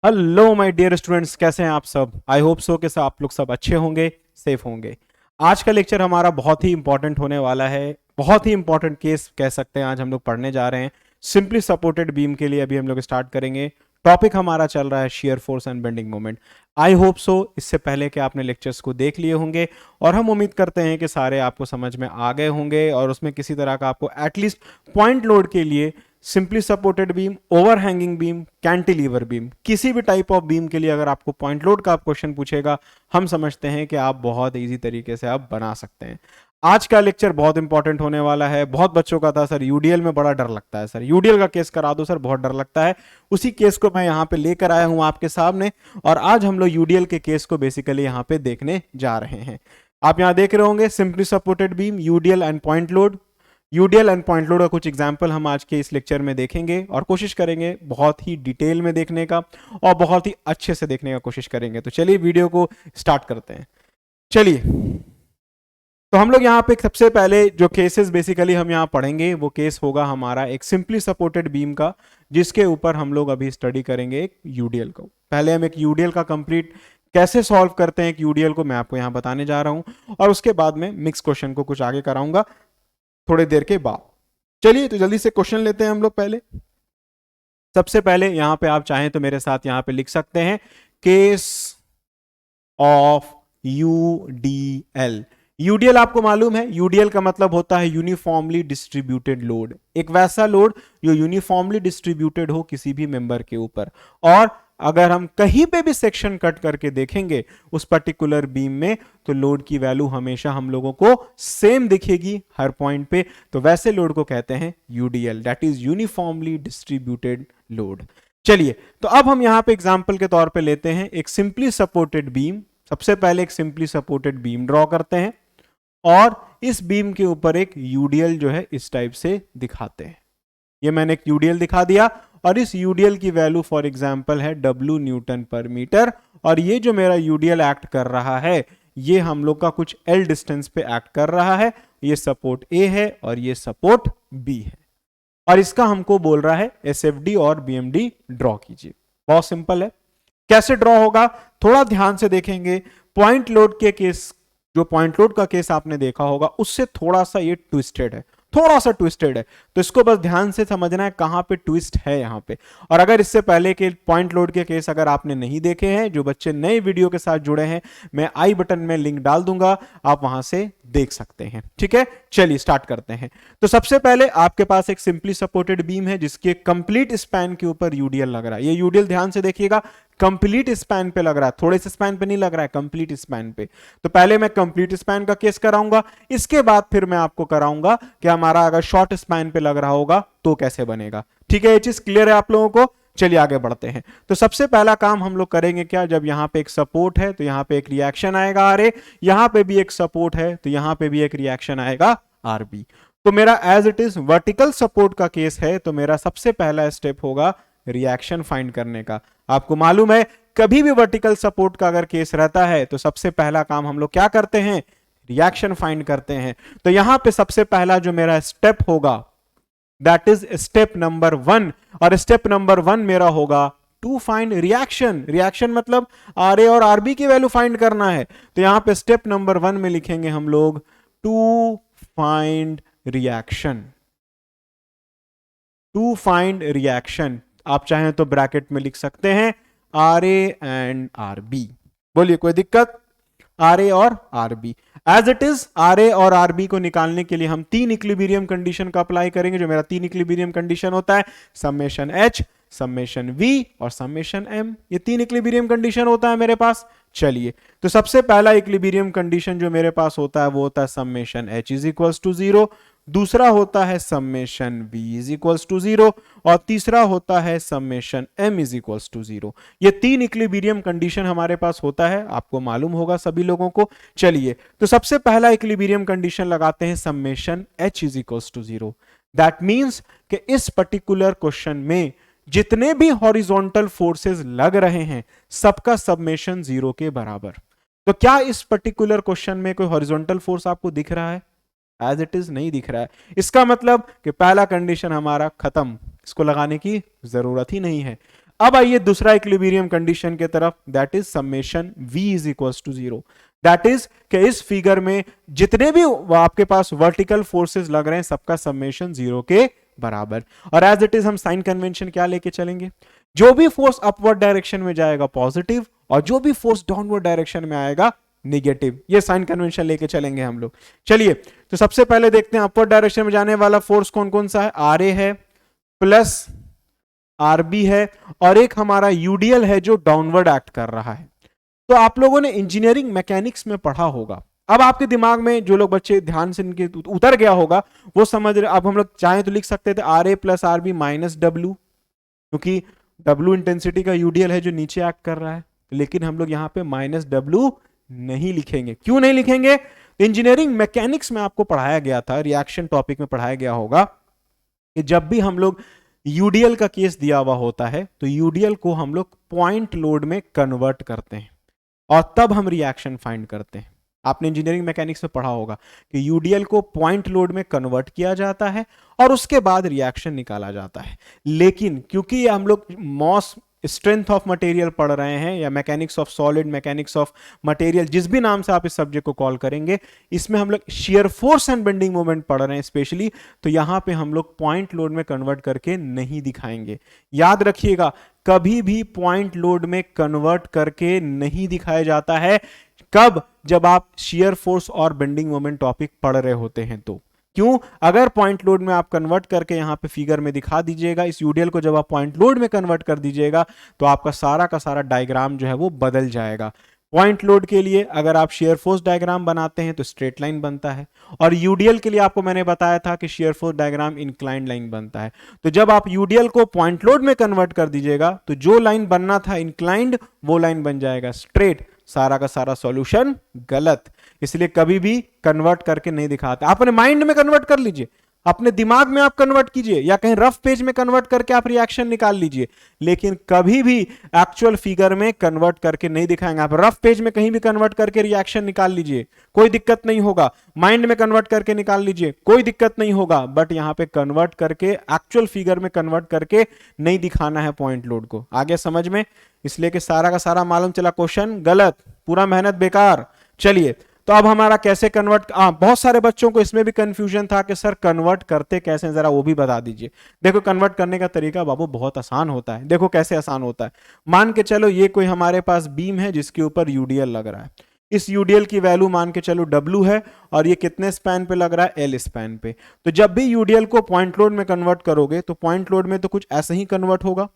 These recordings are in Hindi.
हेलो माय डियर स्टूडेंट्स, कैसे हैं आप सब। आई होप सो कि आप लोग सब अच्छे होंगे, सेफ होंगे। आज का लेक्चर हमारा बहुत ही इंपॉर्टेंट होने वाला है। बहुत ही इंपॉर्टेंट केस कह सकते हैं आज हम लोग पढ़ने जा रहे हैं। सिंपली सपोर्टेड बीम के लिए अभी हम लोग स्टार्ट करेंगे। टॉपिक हमारा चल रहा है shear force and bending moment. I hope so इससे पहले कि आपने लेक्चर्स को देख लिए होंगे, और हम उम्मीद करते हैं कि सारे आपको समझ में आ गए होंगे और उसमें किसी तरह का आपको एटलीस्ट पॉइंट लोड के लिए simply supported beam, over hanging beam, cantilever beam, किसी भी टाइप ऑफ बीम के लिए अगर आपको पॉइंट लोड का आप क्वेश्चन पूछेगा, हम समझते हैं कि आप बहुत इजी तरीके से आप बना सकते हैं। आज का लेक्चर बहुत इंपॉर्टेंट होने वाला है। बहुत बच्चों का था सर यूडीएल में बड़ा डर लगता है, सर यूडीएल का केस करा दो सर, बहुत डर लगता है। उसी केस को मैं यहाँ पे लेकर आया हूँ आपके सामने, और आज हम लोग यूडीएल के केस को बेसिकली यहाँ पे देखने जा रहे हैं। आप यहाँ देख रहे होंगे simply supported beam, UDL and point load. UDL and point load का कुछ एग्जाम्पल हम आज के इस लेक्चर में देखेंगे और कोशिश करेंगे बहुत ही डिटेल में देखने का और बहुत ही अच्छे से देखने का कोशिश करेंगे। तो चलिए वीडियो को स्टार्ट करते हैं। चलिए, तो हम लोग यहाँ पे सबसे पहले जो केसेस बेसिकली हम यहाँ पढ़ेंगे वो केस होगा हमारा एक सिंपली सपोर्टेड बीम का, जिसके ऊपर हम लोग अभी स्टडी करेंगे एक यूडीएल को। पहले हम एक यूडीएल का कंप्लीट कैसे सॉल्व करते हैं एक यूडीएल को मैं आपको यहाँ बताने जा रहा हूँ, और उसके बाद में मिक्स क्वेश्चन को कुछ आगे कराऊंगा थोड़ी देर के बाद। चलिए, तो जल्दी से क्वेश्चन लेते हैं हम लोग। पहले सबसे पहले यहां पे आप चाहें तो मेरे साथ यहां पे लिख सकते हैं केस ऑफ यूडीएल। यूडीएल आपको मालूम है, यूडीएल का मतलब होता है यूनिफॉर्मली डिस्ट्रीब्यूटेड लोड। एक वैसा लोड जो यूनिफॉर्मली डिस्ट्रीब्यूटेड हो किसी भी मेंबर के ऊपर, और अगर हम कहीं पे भी सेक्शन कट करके देखेंगे उस पर्टिकुलर बीम में, तो लोड की वैल्यू हमेशा हम लोगों को सेम दिखेगी हर पॉइंट पे। तो वैसे लोड को कहते हैं UDL, that is uniformly distributed load. चलिए, तो अब हम यहां पे एग्जांपल के तौर पे लेते हैं एक सिंपली सपोर्टेड बीम। सबसे पहले एक सिंपली सपोर्टेड बीम ड्रॉ करते हैं, और इस बीम के ऊपर एक यूडीएल जो है इस टाइप से दिखाते हैं। ये मैंने एक यूडीएल दिखा दिया, और इस यूडीएल की वैल्यू फॉर एग्जांपल है W न्यूटन पर मीटर, और ये जो मेरा यूडीएल एक्ट कर रहा है ये हम लोग का कुछ L डिस्टेंस पे एक्ट कर रहा है। ये सपोर्ट A है और ये सपोर्ट B है, और इसका हमको बोल रहा है SFD और BMD ड्रॉ कीजिए। बहुत सिंपल है। कैसे ड्रॉ होगा थोड़ा ध्यान से देखेंगे। पॉइंट लोड के केस, जो पॉइंट लोड का केस आपने देखा होगा उससे थोड़ा सा ये ट्विस्टेड है, थोड़ा सा ट्विस्टेड है। तो इसको बस ध्यान से समझना है कहां पे ट्विस्ट है यहां पे। और अगर इससे पहले के पॉइंट लोड के केस अगर आपने नहीं देखे हैं, जो बच्चे नए वीडियो के साथ जुड़े हैं, मैं आई बटन में लिंक डाल दूंगा, आप वहां से देख सकते हैं। ठीक है, चलिए स्टार्ट करते हैं। तो सबसे पहले आपके पास एक सिंपली सपोर्टेड बीम है जिसके कंप्लीट स्पैन के ऊपर यूडीएल लग रहा है। ये यूडीएल ध्यान से देखिएगा, कंप्लीट स्पैन पे लग रहा है, थोड़े से स्पैन पे नहीं लग रहा है, कंप्लीट स्पैन पे। तो पहले मैं कंप्लीट स्पैन का केस कराऊंगा, इसके बाद फिर मैं आपको कराऊंगा कि हमारा अगर शॉर्ट स्पैन पे लग रहा होगा तो कैसे बनेगा। ठीक है, ये चीज क्लियर है आप लोगों को। चलिए आगे बढ़ते हैं। तो सबसे पहला काम हम लोग करेंगे क्या, जब यहां पे एक सपोर्ट है तो यहां पे एक रिएक्शन आएगा अरे, यहां पे भी एक सपोर्ट है तो यहां पे भी एक रिएक्शन आएगा आरबी। तो मेरा as it is vertical support का केस है, तो मेरा सबसे पहला स्टेप होगा रिएक्शन फाइंड करने का। आपको मालूम है कभी भी वर्टिकल सपोर्ट का अगर केस रहता है तो सबसे पहला काम हम लोग क्या करते हैं, रिएक्शन फाइंड करते हैं। तो यहां पे सबसे पहला जो मेरा स्टेप होगा दैट इज स्टेप नंबर 1, और स्टेप नंबर 1 मेरा होगा टू फाइंड रिएक्शन। रिएक्शन मतलब आर ए और आरबी की वैल्यू फाइंड करना है। तो यहां पे स्टेप नंबर 1 में लिखेंगे हम लोग to find reaction. To find reaction आप चाहें तो ब्रैकेट में लिख सकते हैं R A and R B. बोलिए कोई दिक्कत, आर ए और R B. As it is R A और आर बी को निकालने के लिए हम 3 इक्विलिब्रियम कंडीशन का अप्लाई करेंगे। जो मेरा 3 इक्विलिब्रियम कंडीशन होता है, समेशन एच, समेशन वी और समेशन एम। ये 3 इक्विलिब्रियम कंडीशन होता है मेरे पास। चलिए, तो सबसे पहला इक्विलिब्रियम कंडीशन जो मेरे पास होता है वो होता है summation H is equals to 0, दूसरा होता है summation v is equals to 0, और तीसरा होता है summation m is equals to 0। ये 3 इक्विलिब्रियम कंडीशन हमारे पास होता है, आपको मालूम होगा सभी लोगों को। चलिए, तो सबसे पहला इक्विलिब्रियम कंडीशन लगाते हैं summation h is equals to 0। That means कि इस पर्टिकुलर क्वेश्चन में जितने भी हॉरिजॉन्टल फोर्सेस लग रहे हैं सबका समेशन 0 के बराबर। तो क्या इस पर्टिकुलर क्वेश्चन में कोई हॉरिजॉन्टल फोर्स आपको दिख रहा है? एज इट इज नहीं दिख रहा है। इसका मतलब कि पहला कंडीशन हमारा खत्म, इसको लगाने की जरूरत ही नहीं है। अब आइए दूसरा इक्विलिब्रियम कंडीशन के तरफ, that is summation v is equals to 0। That is कि इस फिगर में जितने भी आपके पास वर्टिकल फोर्सेस लग रहे हैं सबका समेशन 0 के बराबर। और एज इट इज हम साइन कन्वेंशन क्या लेके चलेंगे, जो भी फोर्स अपवर्ड डायरेक्शन में जाएगा पॉजिटिव और जो भी फोर्स डाउनवर्ड डायरेक्शन में आएगा निगेटिव। ये साइन कन्वेंशन लेके चलेंगे हम लोग। चलिए तो सबसे पहले देखते हैं अपवर्ड डायरेक्शन में जाने वाला फोर्स कौन कौन सा है। आर ए है प्लस आरबी है और एक हमारा यूडीएल है जो डाउनवर्ड एक्ट कर रहा है। तो आप लोगों ने इंजीनियरिंग मैकेनिक्स में पढ़ा होगा। अब आपके दिमाग में जो लोग बच्चे ध्यान से इनके उतर गया होगा वो समझ रहे। अब हम लोग चाहें तो लिख सकते थे R A plus R B minus W, क्योंकि डब्ल्यू इंटेंसिटी का यूडीएल है जो नीचे एक्ट कर रहा है। लेकिन हम लोग यहाँ पे माइनस डब्ल्यू नहीं लिखेंगे। क्यों नहीं लिखेंगे? इंजीनियरिंग मैकेनिक्स में आपको पढ़ाया गया था, रिएक्शन टॉपिक में पढ़ाया गया होगा कि जब भी हम लोग यूडीएल का केस दिया हुआ होता है तो यूडीएल को हम लोग पॉइंट लोड में कन्वर्ट करते हैं और तब हम रिएक्शन फाइंड करते हैं। आपने इंजीनियरिंग मैकेनिक्स में पढ़ा होगा कि यूडीएल को पॉइंट लोड में कन्वर्ट किया जाता है और उसके बाद रिएक्शन निकाला जाता है। लेकिन क्योंकि हम लोग मॉस स्ट्रेंथ ऑफ मटेरियल पढ़ रहे हैं या mechanics of solid, mechanics of material, जिस भी नाम से आप इस सब्जेक्ट को कॉल करेंगे, इसमें हम लोग shear force and bending moment पढ़ रहे हैं स्पेशली। तो यहां पे हम लोग पॉइंट लोड में कन्वर्ट करके नहीं दिखाएंगे। याद रखिएगा, कभी भी पॉइंट लोड में कन्वर्ट करके नहीं दिखाया जाता है। कब? जब आप शियर फोर्स और बेंडिंग मोमेंट टॉपिक पढ़ रहे होते हैं तो। क्यों? अगर पॉइंट लोड में आप कन्वर्ट करके यहां पे फिगर में दिखा दीजिएगा, इस यूडीएल को जब आप पॉइंट लोड में कन्वर्ट कर दीजिएगा तो आपका सारा का सारा डायग्राम जो है वो बदल जाएगा। पॉइंट लोड के लिए अगर आप शेयर फोर्स डायग्राम बनाते हैं तो स्ट्रेट लाइन बनता है, और यूडीएल के लिए आपको मैंने बताया था कि shear force diagram inclined line बनता है। तो जब आप यूडीएल को पॉइंट लोड में कन्वर्ट कर दीजिएगा तो जो लाइन बनना था इंक्लाइंड वो लाइन बन जाएगा स्ट्रेट। सारा का सारा सॉल्यूशन गलत। इसलिए कभी भी कन्वर्ट करके नहीं दिखाते। आप अपने माइंड में कन्वर्ट कर लीजिए, अपने दिमाग में आप कन्वर्ट कीजिए या कहीं रफ पेज में कन्वर्ट करके आप रिएक्शन निकाल लीजिए, लेकिन कभी भी एक्चुअल फिगर में कन्वर्ट करके नहीं दिखाएंगे। आप रफ पेज में कहीं भी कन्वर्ट करके रिएक्शन निकाल लीजिए, कोई दिक्कत नहीं होगा। माइंड में कन्वर्ट करके निकाल लीजिए, कोई दिक्कत नहीं होगा। बट यहां पे कन्वर्ट करके एक्चुअल फिगर में कन्वर्ट करके नहीं दिखाना है पॉइंट लोड को। आगे समझ में? इसलिए कि सारा का सारा मालूम चला क्वेश्चन गलत, पूरा मेहनत बेकार। चलिए तो अब हमारा कैसे कन्वर्ट, बहुत सारे बच्चों को इसमें भी कंफ्यूजन था कि सर कन्वर्ट करते कैसे, जरा वो भी बता दीजिए। देखो कन्वर्ट करने का तरीका बाबू बहुत आसान होता है। देखो कैसे आसान होता है। मान के चलो ये कोई हमारे पास बीम है जिसके ऊपर यूडीएल लग रहा है। इस यूडीएल की वैल्यू मान के चलो डब्ल्यू है और ये कितने स्पैन पे लग रहा है? एल स्पैन पे। तो जब भी यूडीएल को पॉइंट लोड में कन्वर्ट करोगे तो पॉइंट लोड में तो कुछ ऐसे ही कन्वर्ट होगा।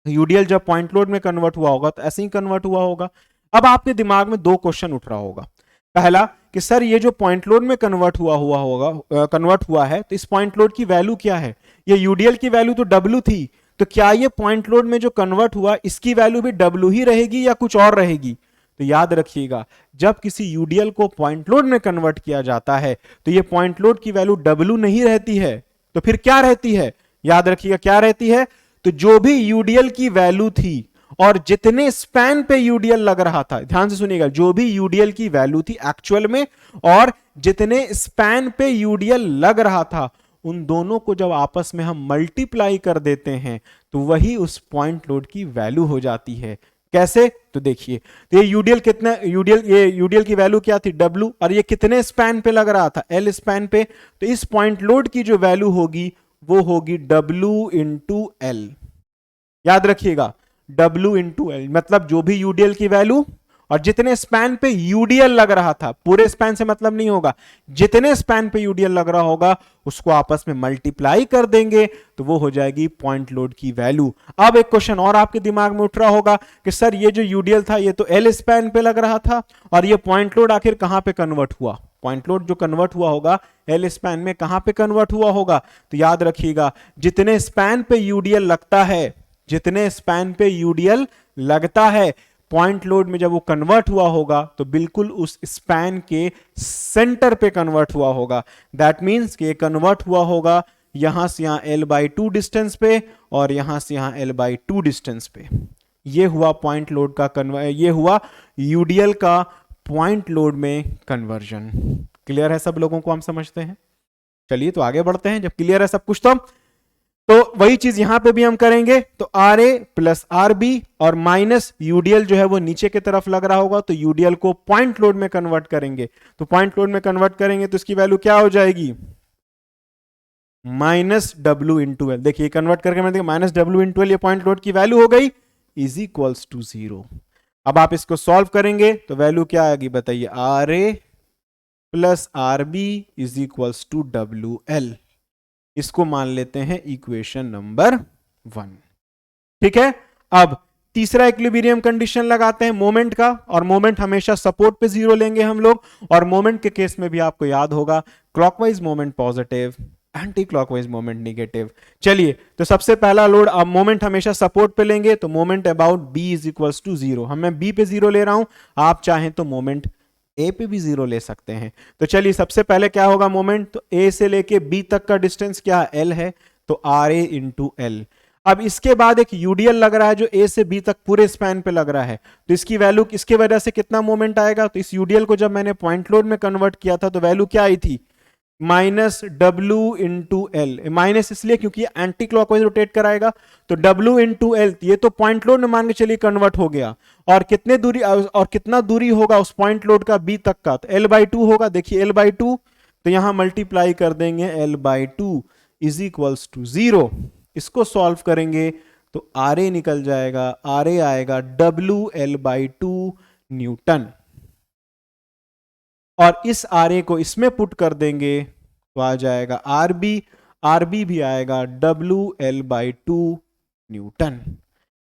यूडीएल जब पॉइंट लोड में कन्वर्ट हुआ होगा तो ऐसे ही कन्वर्ट हुआ होगा। अब आपके दिमाग में दो क्वेश्चन उठ रहा होगा। पहला कि सर ये जो पॉइंट लोड में कन्वर्ट हुआ है तो इस पॉइंट लोड की वैल्यू क्या है? ये यूडीएल की वैल्यू तो डब्ल्यू थी, तो क्या ये पॉइंट लोड में जो कन्वर्ट हुआ इसकी वैल्यू भी डब्ल्यू ही रहेगी या कुछ और रहेगी? तो याद रखिएगा, जब किसी यूडीएल को पॉइंट लोड में कन्वर्ट किया जाता है तो ये पॉइंट लोड की वैल्यू डब्ल्यू नहीं रहती है, तो फिर क्या रहती है? याद रखिएगा क्या रहती है? तो जो भी यूडीएल की वैल्यू थी और जितने स्पैन पे यूडीएल लग रहा था, ध्यान से सुनिएगा, जो भी यूडीएल की वैल्यू थी एक्चुअल में और जितने स्पैन पे यूडीएल लग रहा था, उन दोनों को जब आपस में हम मल्टीप्लाई कर देते हैं तो वही उस पॉइंट लोड की वैल्यू हो जाती है। कैसे? तो देखिए, तो ये यूडीएल की वैल्यू क्या थी? डब्ल्यू, और ये कितने स्पैन पे लग रहा था? एल स्पैन पे। तो इस पॉइंट लोड की जो वैल्यू होगी वो होगी डब्ल्यू इंटू एल। याद रखिएगा, W इंटू एल, मतलब जो भी यूडीएल की वैल्यू और जितने स्पैन पे यूडीएल लग रहा था, पूरे स्पैन से मतलब नहीं होगा, जितने स्पैन पे यूडीएल लग रहा होगा उसको आपस में मल्टीप्लाई कर देंगे तो वो हो जाएगी पॉइंट लोड की वैल्यू। अब एक क्वेश्चन और आपके दिमाग में उठ रहा होगा कि सर ये जो यूडीएल था ये तो एल स्पैन पे लग रहा था और ये पॉइंट लोड आखिर कहां पे कन्वर्ट हुआ? पॉइंट लोड जो कन्वर्ट हुआ होगा एल स्पैन में, कहां पे कन्वर्ट हुआ होगा? तो याद रखिएगा, जितने स्पैन पे यूडीएल लगता है, जितने स्पैन पे यूडीएल लगता है, पॉइंट लोड में जब वो कन्वर्ट हुआ होगा तो बिल्कुल उस स्पैन के सेंटर पे कन्वर्ट हुआ होगा। दैट मींस कि कन्वर्ट हुआ होगा यहां से यहां L/2 डिस्टेंस पे और यहां से यहां L/2 डिस्टेंस पे। ये हुआ पॉइंट लोड का ये हुआ यूडीएल का पॉइंट लोड में कन्वर्जन। क्लियर है सब लोगों को? हम समझते हैं। चलिए तो आगे बढ़ते हैं। जब क्लियर है सब कुछ तो तो वही चीज यहां पे भी हम करेंगे, तो R A plus R B और माइनस यूडीएल जो है वो नीचे की तरफ लग रहा होगा, तो यूडीएल को पॉइंट लोड में कन्वर्ट करेंगे। तो पॉइंट लोड में कन्वर्ट करेंगे तो इसकी वैल्यू क्या हो जाएगी, माइनस डब्ल्यू इंटू एल। देखिए कन्वर्ट करके मैंने माइनस डब्ल्यू इंटू एल, ये पॉइंट लोड की वैल्यू हो गई, इज इक्वल्स टू 0। अब आप इसको सॉल्व करेंगे तो वैल्यू क्या आएगी बताइए, R A plus R B is equals to W L. इसको मान लेते हैं इक्वेशन नंबर 1। ठीक है, अब तीसरा इक्विलिब्रियम कंडीशन लगाते हैं मोमेंट का, और मोमेंट हमेशा सपोर्ट पे 0 लेंगे हम लोग, और मोमेंट के केस में भी आपको याद होगा clockwise moment positive, anti clockwise moment negative. चलिए, तो सबसे पहला लोड, अब मोमेंट हमेशा सपोर्ट पे लेंगे, तो moment about B is equals to 0। हम मैं बी पे 0 ले रहा हूं, आप चाहें तो मोमेंट ए पे भी 0 ले सकते हैं। तो चलिए सबसे पहले क्या होगा मोमेंट, तो ए से लेके बी तक का डिस्टेंस क्या है, एल है, तो आर ए इंटू एल। अब इसके बाद एक यूडीएल लग रहा है जो ए से बी तक पूरे स्पैन पे लग रहा है, तो इसकी वैल्यू इसके वजह से कितना मोमेंट आएगा, तो इस यूडीएल को जब मैंने पॉइंट लोड में कन्वर्ट किया था तो वैल्यू क्या आई थी, minus W into L. Minus इसलिए क्योंकि एंटी क्लॉकवाइज रोटेट कराएगा, तो डब्ल्यू इंटू एल, ये तो पॉइंट लोड में मान के चलिए कन्वर्ट हो गया, और कितने दूरी और कितना दूरी होगा उस पॉइंट लोड का बी तक का, तो एल बाई 2 होगा। देखिए एल बाई 2, तो यहां मल्टीप्लाई कर देंगे L by 2 is equals to 0। इसको सॉल्व करेंगे तो आर ए निकल जाएगा, आर ए आएगा डब्ल्यू एल बाई 2 न्यूटन, और इस आर ए को इसमें पुट कर देंगे तो आ जाएगा आर बी भी आएगा डब्ल्यू एल बाई 2 न्यूटन।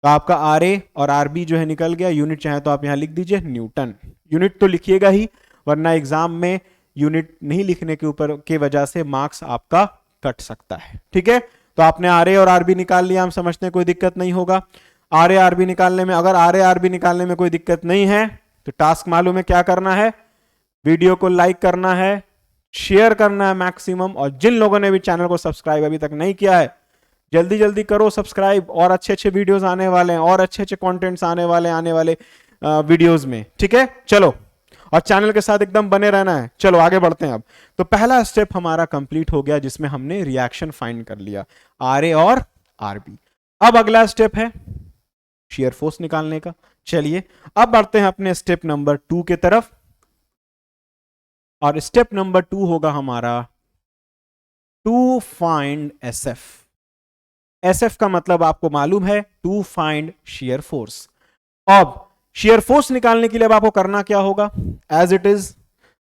तो आपका आर ए और आर बी जो है निकल गया, यूनिट चाहे तो आप यहां लिख दीजिए न्यूटन। यूनिट तो लिखिएगा ही, वरना एग्जाम में यूनिट नहीं लिखने के ऊपर के वजह से मार्क्स आपका कट सकता है। ठीक है, तो आपने आर ए और आर बी निकाल लिया, हम समझते हैं कोई दिक्कत नहीं होगा। आर ए आर बी निकालने में, अगर आर ए आर बी निकालने में कोई दिक्कत नहीं है तो टास्क मालूम है क्या करना है, वीडियो को लाइक करना है, शेयर करना है मैक्सिमम, और जिन लोगों ने भी चैनल को सब्सक्राइब अभी तक नहीं किया है जल्दी जल्दी करो सब्सक्राइब, और अच्छे अच्छे वीडियोस आने वाले हैं, और अच्छे अच्छे कंटेंट्स आने वाले वीडियोस में। ठीक है, चलो, और चैनल के साथ एकदम बने रहना है। चलो आगे बढ़ते हैं। अब तो पहला स्टेप हमारा कंप्लीट हो गया जिसमें हमने रिएक्शन फाइंड कर लिया, आर ए और आर बी। अब अगला स्टेप है शेयर फोर्स निकालने का। चलिए अब बढ़ते हैं अपने स्टेप नंबर 2 के तरफ, और स्टेप नंबर 2 होगा हमारा टू फाइंड एसएफ। एसएफ का मतलब आपको मालूम है, टू फाइंड शेयर फोर्स। अब शेयर फोर्स निकालने के लिए अब आपको करना क्या होगा, एज इट इज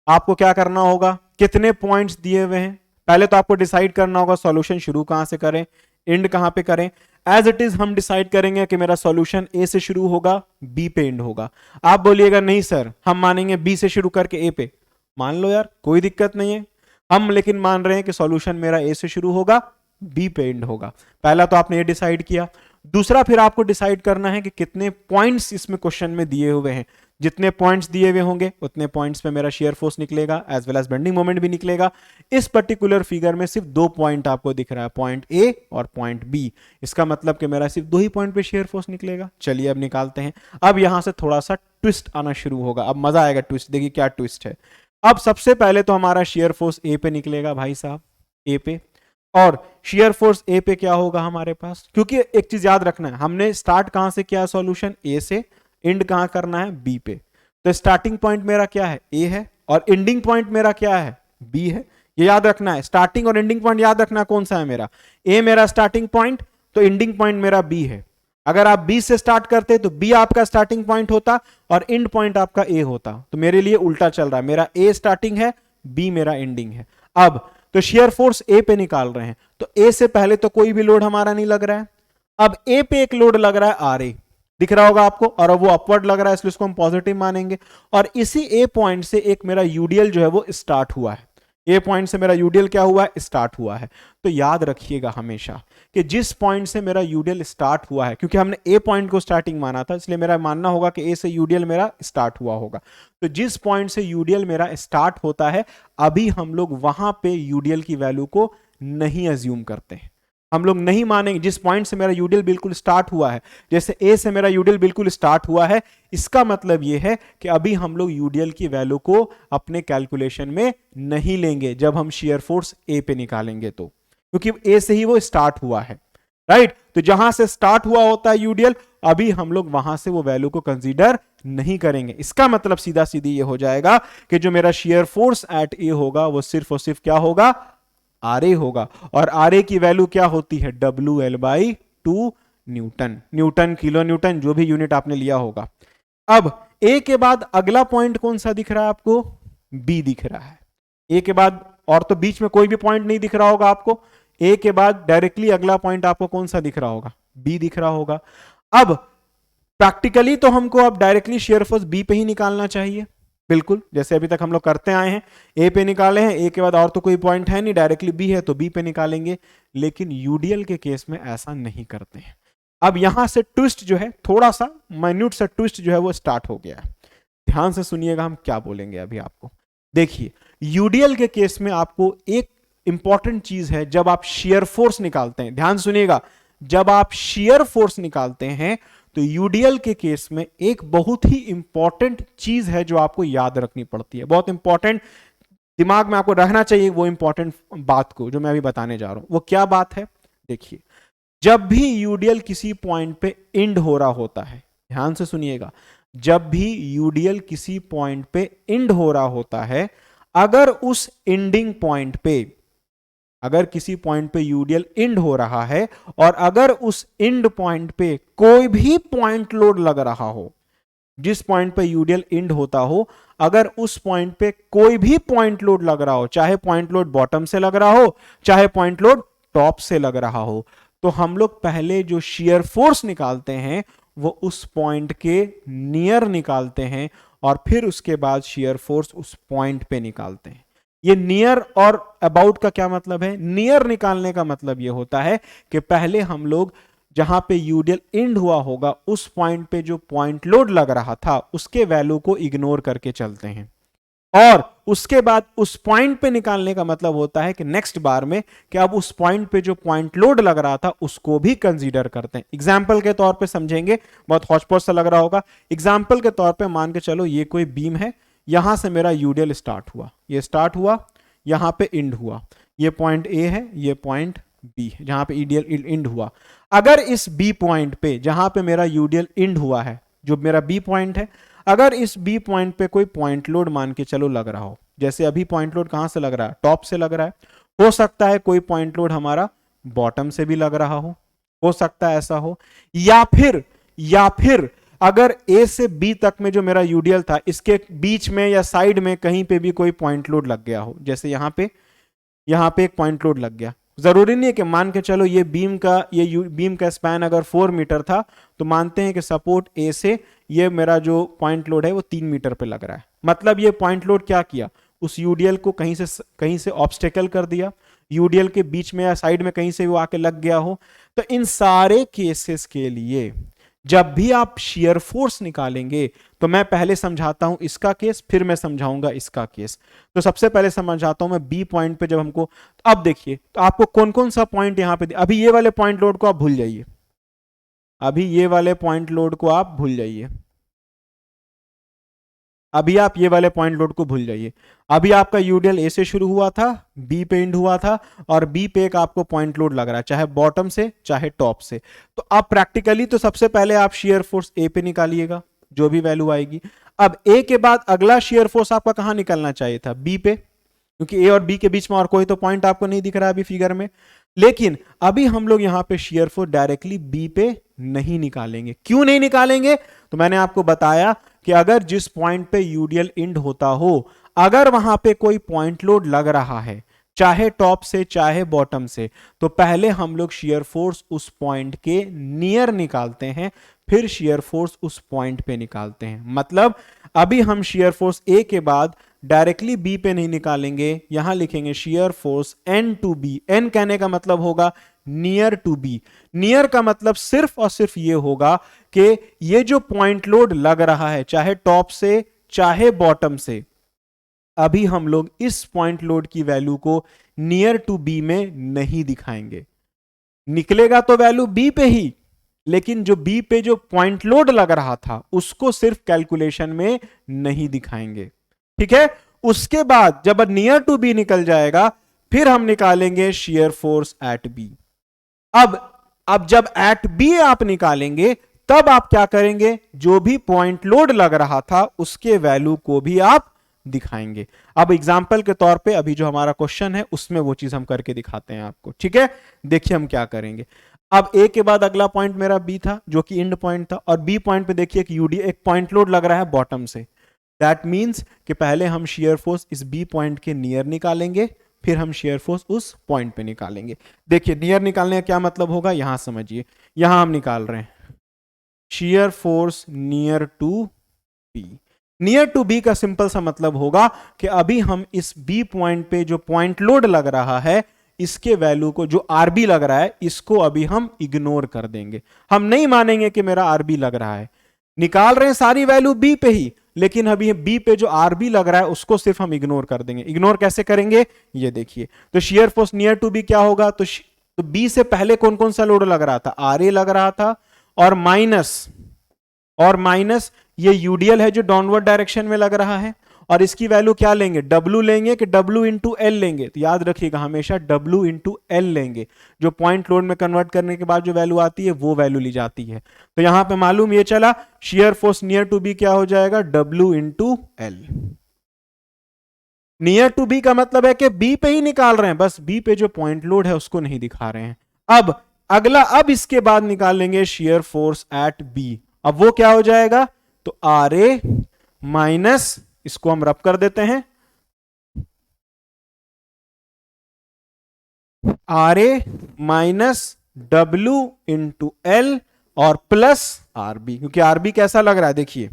आपको क्या करना होगा, कितने पॉइंट्स दिए हुए हैं, पहले तो आपको डिसाइड करना होगा सॉल्यूशन शुरू कहां से करें, एंड कहां पे करें। एज इट इज हम डिसाइड करेंगे कि मेरा सॉल्यूशन ए से शुरू होगा, बी पे एंड होगा। आप बोलिएगा नहीं सर हम मानेंगे बी से शुरू करके ए पे, मान लो यार कोई दिक्कत नहीं है, हम लेकिन मान रहे हैं कि सॉल्यूशन मेरा ए से शुरू होगा, बी पे एंड होगा। पहला तो आपने ये डिसाइड किया। दूसरा फिर आपको डिसाइड करना है कि कितने पॉइंट्स इसमें क्वेश्चन में दिए हुए हैं। जितने पॉइंट्स दिए हुए होंगे उतने पॉइंट्स पे मेरा शेयर फोर्स निकलेगा, as well as bending moment भी निकलेगा। इस पर्टिकुलर फिगर में सिर्फ 2 पॉइंट आपको दिख रहा है, पॉइंट ए और पॉइंट बी। इसका मतलब कि मेरा सिर्फ 2 ही पॉइंट पे शेयर फोर्स निकलेगा। चलिए अब निकालते हैं। अब यहां से थोड़ा सा ट्विस्ट आना शुरू होगा, अब मजा आएगा ट्विस्ट। देखिए क्या ट्विस्ट है। अब सबसे पहले तो हमारा शेयर फोर्स ए पे निकलेगा भाई साहब, ए पे, और शेयर फोर्स ए पे क्या होगा हमारे पास, क्योंकि एक चीज याद रखना है, हमने स्टार्ट कहां से किया सॉल्यूशन, ए से, एंड कहां करना है, बी पे। तो स्टार्टिंग पॉइंट मेरा क्या है, ए है, और एंडिंग पॉइंट मेरा क्या है, बी है। ये याद रखना है, स्टार्टिंग और एंडिंग पॉइंट याद रखना कौन सा है मेरा, ए मेरा स्टार्टिंग पॉइंट, तो एंडिंग पॉइंट मेरा बी है। अगर आप बी से स्टार्ट करते तो बी आपका स्टार्टिंग पॉइंट होता और एंड पॉइंट आपका ए होता। तो मेरे लिए उल्टा चल रहा है, मेरा ए स्टार्टिंग है, बी मेरा एंडिंग है। अब तो शेयर फोर्स ए पे निकाल रहे हैं, तो ए से पहले तो कोई भी लोड हमारा नहीं लग रहा है। अब ए पे एक लोड लग रहा है आर ए, दिख रहा होगा आपको, और अब वो अपवर्ड लग रहा है इसलिए उसको हम पॉजिटिव मानेंगे। और इसी ए पॉइंट से एक मेरा यूडीएल जो है वो स्टार्ट हुआ है, ए पॉइंट से मेरा यूडीएल क्या हुआ है, स्टार्ट हुआ है। तो याद रखिएगा हमेशा कि जिस पॉइंट से मेरा यूडीएल स्टार्ट हुआ है, क्योंकि हमने ए पॉइंट को स्टार्टिंग माना था इसलिए मेरा मानना होगा कि ए से यूडीएल मेरा स्टार्ट हुआ होगा। तो जिस पॉइंट से यूडीएल मेरा स्टार्ट होता है, अभी हम लोग वहां पे यूडीएल की वैल्यू को नहीं अज्यूम करते हैं, हम लोग नहीं मानेंगे। जिस पॉइंट से मेरा यूडीएल बिल्कुल स्टार्ट हुआ है, जैसे ए से मेरा यूडीएल बिल्कुल स्टार्ट हुआ है, इसका मतलब यह है कि अभी हम लोग यूडीएल की वैल्यू को अपने कैलकुलेशन में नहीं लेंगे जब हम शेयर फोर्स ए पे निकालेंगे। तो क्योंकि ए से ही वो स्टार्ट हुआ है, राइट। तो जहां से स्टार्ट हुआ होता है यूडीएल, अभी हम लोग वहां से वो वैल्यू को कंसीडर नहीं करेंगे। इसका मतलब सीधा सीधी ये हो जाएगा कि जो मेरा शियर फोर्स एट ए होगा वो सिर्फ और सिर्फ क्या होगा, आर ए होगा। और आर ए की वैल्यू क्या होती है, W L by 2 Newton, Newton kilo Newton जो भी यूनिट आपने लिया होगा। अब ए के बाद अगला पॉइंट कौन सा दिख रहा है आपको, बी दिख रहा है। ए के बाद और तो बीच में कोई भी पॉइंट नहीं दिख रहा होगा आपको, ए के बाद डायरेक्टली अगला पॉइंट आपको कौन सा दिख रहा होगा, बी दिख रहा होगा। अब प्रैक्टिकली तो हमको अब डायरेक्टली शेयर फोर्स बी पे ही निकालना चाहिए, बिल्कुल जैसे अभी तक हम लोग करते आए हैं। ए पे निकाले हैं, ए के बाद और तो कोई पॉइंट है नहीं, डायरेक्टली बी है तो बी पे निकालेंगे। लेकिन यूडीएल के केस में ऐसा नहीं करते हैं। अब यहां से ट्विस्ट जो है, थोड़ा सा माइन्यूट सा ट्विस्ट जो है वो स्टार्ट हो गया है। ध्यान से सुनिएगा हम क्या बोलेंगे अभी आपको। देखिए यूडीएल के केस में आपको एक इंपॉर्टेंट चीज है, जब आप शियर फोर्स निकालते हैं, ध्यान सुनिएगा, जब आप शियर फोर्स निकालते हैं तो यूडीएल के केस में एक बहुत ही इंपॉर्टेंट चीज है जो आपको याद रखनी पड़ती है, बहुत इंपॉर्टेंट, दिमाग में आपको रहना चाहिए वो इंपॉर्टेंट बात को जो मैं अभी बताने जा रहा हूं। वो क्या बात है, देखिए जब भी यूडीएल किसी पॉइंट पे एंड हो रहा होता है, ध्यान से सुनिएगा, जब भी यूडीएल किसी पॉइंट पे एंड हो रहा होता है, अगर उस एंडिंग पॉइंट पे, अगर किसी पॉइंट पे यूडीएल एंड हो रहा है और अगर उस एंड पॉइंट पे कोई भी पॉइंट लोड लग रहा हो, जिस पॉइंट पे यूडीएल एंड होता हो, अगर उस पॉइंट पे कोई भी पॉइंट लोड लग रहा हो, चाहे पॉइंट लोड बॉटम से लग रहा हो, चाहे पॉइंट लोड टॉप से लग रहा हो, तो हम लोग पहले जो शियर फोर्स निकालते हैं वो उस पॉइंट के नियर निकालते हैं और फिर उसके बाद शियर फोर्स उस पॉइंट पे निकालते हैं। ये नियर और अबाउट का क्या मतलब है, नियर निकालने का मतलब ये होता है कि पहले हम लोग जहां पे यूडीएल एंड हुआ होगा उस पॉइंट पे जो पॉइंट लोड लग रहा था उसके वैल्यू को इग्नोर करके चलते हैं, और उसके बाद उस पॉइंट पे निकालने का मतलब होता है कि नेक्स्ट बार में कि अब उस पॉइंट पे जो पॉइंट लोड लग रहा था उसको भी कंसीडर करते हैं। एग्जांपल के तौर पे समझेंगे, बहुत हौच-पौच सा लग रहा होगा। एग्जांपल के तौर पे मान के चलो ये कोई बीम है, यहां से मेरा यूडीएल स्टार्ट हुआ, ये स्टार्ट हुआ, यहां पे एंड हुआ, ये पॉइंट ए है, ये पॉइंट बी है जहां पे यूडीएल एंड हुआ। अगर इस बी पॉइंट पे जहां पे मेरा यूडीएल एंड हुआ है, जो मेरा बी पॉइंट है, अगर इस बी पॉइंट पे कोई पॉइंट लोड मान के चलो लग रहा हो, जैसे अभी पॉइंट लोड कहां से लग रहा है, टॉप से लग रहा है, हो सकता है कोई पॉइंट लोड हमारा बॉटम से भी लग रहा हो सकता है ऐसा हो, या फिर अगर ए से बी तक में जो मेरा यूडीएल था इसके बीच में या साइड में कहीं पे भी कोई पॉइंट लोड लग गया हो, जैसे यहां पे एक पॉइंट लोड लग गया। जरूरी नहीं है कि मान के चलो ये बीम का स्पैन अगर 4 मीटर था तो मानते हैं कि सपोर्ट ए से ये मेरा जो पॉइंट लोड है वो 3 मीटर पे लग रहा है। मतलब ये पॉइंट लोड क्या किया, उस यूडीएल को कहीं से ऑब्स्टेकल कर दिया, यूडीएल के बीच में या साइड में कहीं से वो आके लग गया हो। तो इन सारे केसेस के लिए जब भी आप शियर फोर्स निकालेंगे तो मैं पहले समझाता हूं इसका केस, फिर मैं समझाऊंगा इसका केस। तो सबसे पहले समझाता हूं मैं बी पॉइंट पे जब हमको, तो अब देखिए तो आपको कौन कौन सा पॉइंट यहां पे, अभी ये वाले पॉइंट लोड को आप भूल जाइए, अभी ये वाले पॉइंट लोड को आप भूल जाइए, अभी आप ये वाले पॉइंट लोड को भूल जाइए। अभी आपका यूडीएल ए से शुरू हुआ था, बी पे एंड हुआ था, और बी पे एक आपको पॉइंट लोड लग रहा है, चाहे बॉटम से चाहे टॉप से। तो आप प्रैक्टिकली तो सबसे पहले आप शियर फोर्स ए पे निकालिएगा, जो भी वैल्यू आएगी। अब ए के बाद अगला शियर फोर्स आपका कहां निकलना चाहिए था, बी पे, क्योंकि ए और बी के बीच में और कोई तो पॉइंट आपको नहीं दिख रहा है अभी फिगर में। लेकिन अभी हम लोग यहां पे शियर फोर्स डायरेक्टली बी पे नहीं निकालेंगे। क्यों नहीं निकालेंगे, तो मैंने आपको बताया कि अगर जिस पॉइंट पे यूडीएल एंड होता हो, अगर वहां पे कोई पॉइंट लोड लग रहा है, चाहे टॉप से चाहे बॉटम से, तो पहले हम लोग शियर फोर्स उस पॉइंट के नियर निकालते हैं, फिर शियर फोर्स उस पॉइंट पे निकालते हैं। मतलब अभी हम शियर फोर्स ए के बाद डायरेक्टली बी पे नहीं निकालेंगे, यहां लिखेंगे shear force N to B. N कहने का मतलब होगा नियर टू बी। नियर का मतलब सिर्फ और सिर्फ ये होगा कि ये जो पॉइंट लोड लग रहा है चाहे टॉप से चाहे बॉटम से, अभी हम लोग इस पॉइंट लोड की वैल्यू को नियर टू बी में नहीं दिखाएंगे। निकलेगा तो वैल्यू बी पे ही, लेकिन जो बी पे जो पॉइंट लोड लग रहा था उसको सिर्फ कैलकुलेशन में नहीं दिखाएंगे, ठीक है। उसके बाद जब नियर टू बी निकल जाएगा, फिर हम निकालेंगे शेयर फोर्स एट बी। अब जब एट बी आप निकालेंगे तब आप क्या करेंगे, जो भी पॉइंट लोड लग रहा था उसके वैल्यू को भी आप दिखाएंगे। अब एग्जांपल के तौर पे अभी जो हमारा क्वेश्चन है उसमें वो चीज हम करके दिखाते हैं आपको, ठीक है। देखिए हम क्या करेंगे। अब ए के बाद अगला पॉइंट मेरा बी था जो कि एंड पॉइंट था, और बी पॉइंट पे देखिए कि यूडी एक पॉइंट लोड लग रहा है बॉटम से। दैट मींस कि पहले हम शेयर फोर्स इस बी पॉइंट के नियर निकालेंगे, फिर हम शेयर फोर्स उस पॉइंट पे निकालेंगे। देखिए नियर निकालने का क्या मतलब होगा, यहां समझिए, यहां हम निकाल रहे हैं shear force near to B. Near to B का सिंपल सा मतलब होगा कि अभी हम इस बी पॉइंट पे जो पॉइंट लोड लग रहा है इसके वैल्यू को, जो आरबी लग रहा है, इसको अभी हम इग्नोर कर देंगे। हम नहीं मानेंगे कि मेरा आरबी लग रहा है, निकाल रहे हैं सारी वैल्यू बी पे ही, लेकिन अभी बी पे जो आरबी लग रहा है उसको सिर्फ हम इग्नोर कर देंगे। इग्नोर कैसे करेंगे ये देखिए। तो share force near to B क्या होगा, तो बी से पहले कौन कौन सा लोड लग रहा था, आर ए लग रहा था, और माइनस ये यूडीएल है जो डाउनवर्ड डायरेक्शन में लग रहा है, और इसकी वैल्यू क्या लेंगे, डब्ल्यू लेंगे कि डब्ल्यू इंटू एल लेंगे। तो याद रखिएगा हमेशा डब्ल्यू इंटू एल लेंगे, जो पॉइंट लोड में कन्वर्ट करने के बाद जो वैल्यू आती है वो वैल्यू ली जाती है। तो यहां पे मालूम ये चला shear force near to B क्या हो जाएगा, W into L. Near to B का मतलब है कि बी पे ही निकाल रहे हैं, बस बी पे जो पॉइंट लोड है उसको नहीं दिखा रहे हैं। अब अगला, अब इसके बाद निकालेंगे शेयर फोर्स एट बी। अब वो क्या हो जाएगा, तो आर ए माइनस, इसको हम रब कर देते हैं, R A minus W into L और प्लस आर बी, क्योंकि आर बी कैसा लग रहा है देखिए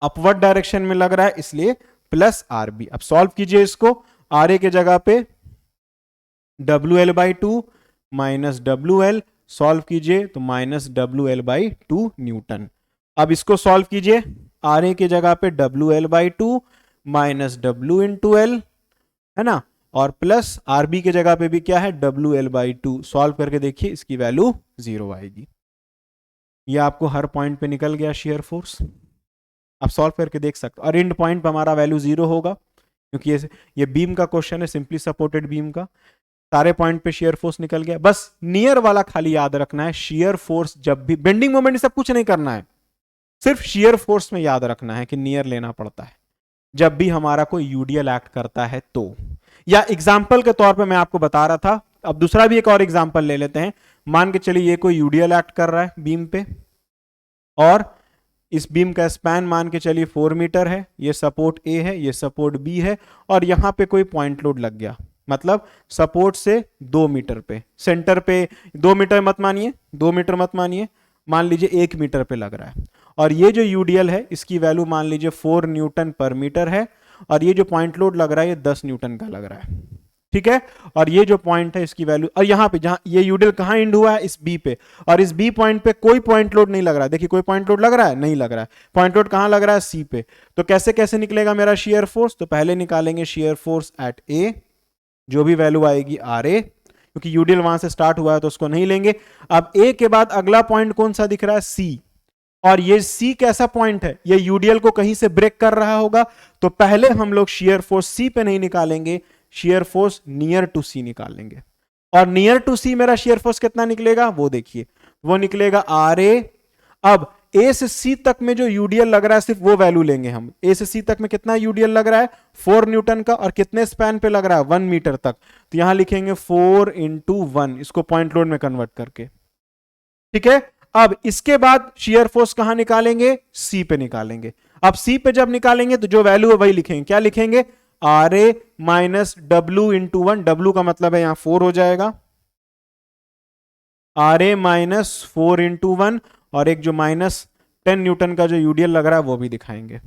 अपवर्ड डायरेक्शन में लग रहा है, इसलिए प्लस आर बी। अब सॉल्व कीजिए इसको, आर ए के जगह पे W L by two minus W L, solve कीजिए तो minus W L by to Newton. अब इसको सॉल्व कीजिए, आर ए के जगह पे W L by two minus W into L, है ना, और प्लस आर बी के जगह पे भी क्या है, W L by to. Solve करके देखिए इसकी वैल्यू 0 आएगी। ये आपको हर पॉइंट पे निकल गया शेयर फोर्स, आप सॉल्व करके देख सकते हो। और एंड पॉइंट पे हमारा वैल्यू 0 होगा, क्योंकि ये बीम का क्वेश्चन है, सिंपली सपोर्टेड बीम का। सारे पॉइंट पे शेयर फोर्स निकल गया, बस नियर वाला खाली याद रखना है। शेयर फोर्स जब भी, बेंडिंग मोमेंट सब कुछ नहीं करना है, सिर्फ शेयर फोर्स में याद रखना है कि नियर लेना पड़ता है जब भी हमारा कोई यूडीएल एक्ट करता है तो। या एग्जाम्पल के तौर पे मैं आपको बता रहा था, अब दूसरा भी एक और एग्जाम्पल ले लेते हैं। मान के चलिए ये कोई यूडीएल एक्ट कर रहा है बीम पे, और इस बीम का स्पैन मान के चलिए 4 मीटर है, ये सपोर्ट ए है, ये सपोर्ट बी है, और यहां पे कोई पॉइंट लोड लग गया, मतलब सपोर्ट से 2 मीटर पे, सेंटर पे 2 मीटर मत मानिए, 2 मीटर मत मानिए, मान लीजिए 1 मीटर पे लग रहा है। और ये जो यूडीएल है इसकी वैल्यू मान लीजिए 4 न्यूटन पर मीटर है, और ये जो पॉइंट लोड लग रहा है ये 10 न्यूटन का लग रहा है, ठीक है। और ये जो पॉइंट है इसकी वैल्यू, और यहां पे जहां ये यूडीएल कहां एंड हुआ है, इस बी पे, और इस बी पॉइंट पे कोई पॉइंट लोड नहीं लग रहा है। देखिए कोई पॉइंट लोड लग रहा है, नहीं लग रहा है। पॉइंट लोड कहां लग रहा है, सी पे। तो कैसे कैसे निकलेगा मेरा शेयर फोर्स, तो पहले निकालेंगे शेयर फोर्स एट ए, जो भी वैल्यू आएगी आर ए, क्योंकि यूडीएल वहां से स्टार्ट हुआ है तो उसको नहीं लेंगे। अब ए के बाद अगला पॉइंट कौन सा दिख रहा है, सी, और ये सी कैसा पॉइंट है, ये यूडीएल को कहीं से ब्रेक कर रहा होगा, तो पहले हम लोग शेयर फोर्स सी पे नहीं निकालेंगे, शेयर फोर्स नियर टू सी निकालेंगे। और नियर टू सी मेरा शेयर फोर्स कितना निकलेगा वो देखिए, वो निकलेगा आर ए। अब ए से सी तक में जो यूडीएल लग रहा है सिर्फ वो वैल्यू लेंगे हम। ए से सी तक में कितना यूडीएल लग रहा है, 4 न्यूटन का, और कितने स्पैन पे लग रहा है, 1 मीटर तक। तो यहां लिखेंगे 4 इंटू 1, इसको पॉइंट लोड में कन्वर्ट करके, ठीक है। अब इसके बाद शेयर फोर्स कहां निकालेंगे, सी पे निकालेंगे। अब सी पे जब निकालेंगे तो जो वैल्यू है वही लिखेंगे, क्या लिखेंगे, R A minus W into 1, W का मतलब है यहां 4 हो जाएगा, आर ए माइनस 4 इंटू 1, और एक जो माइनस 10 न्यूटन का जो यूडीएल लग रहा है वो भी दिखाएंगे,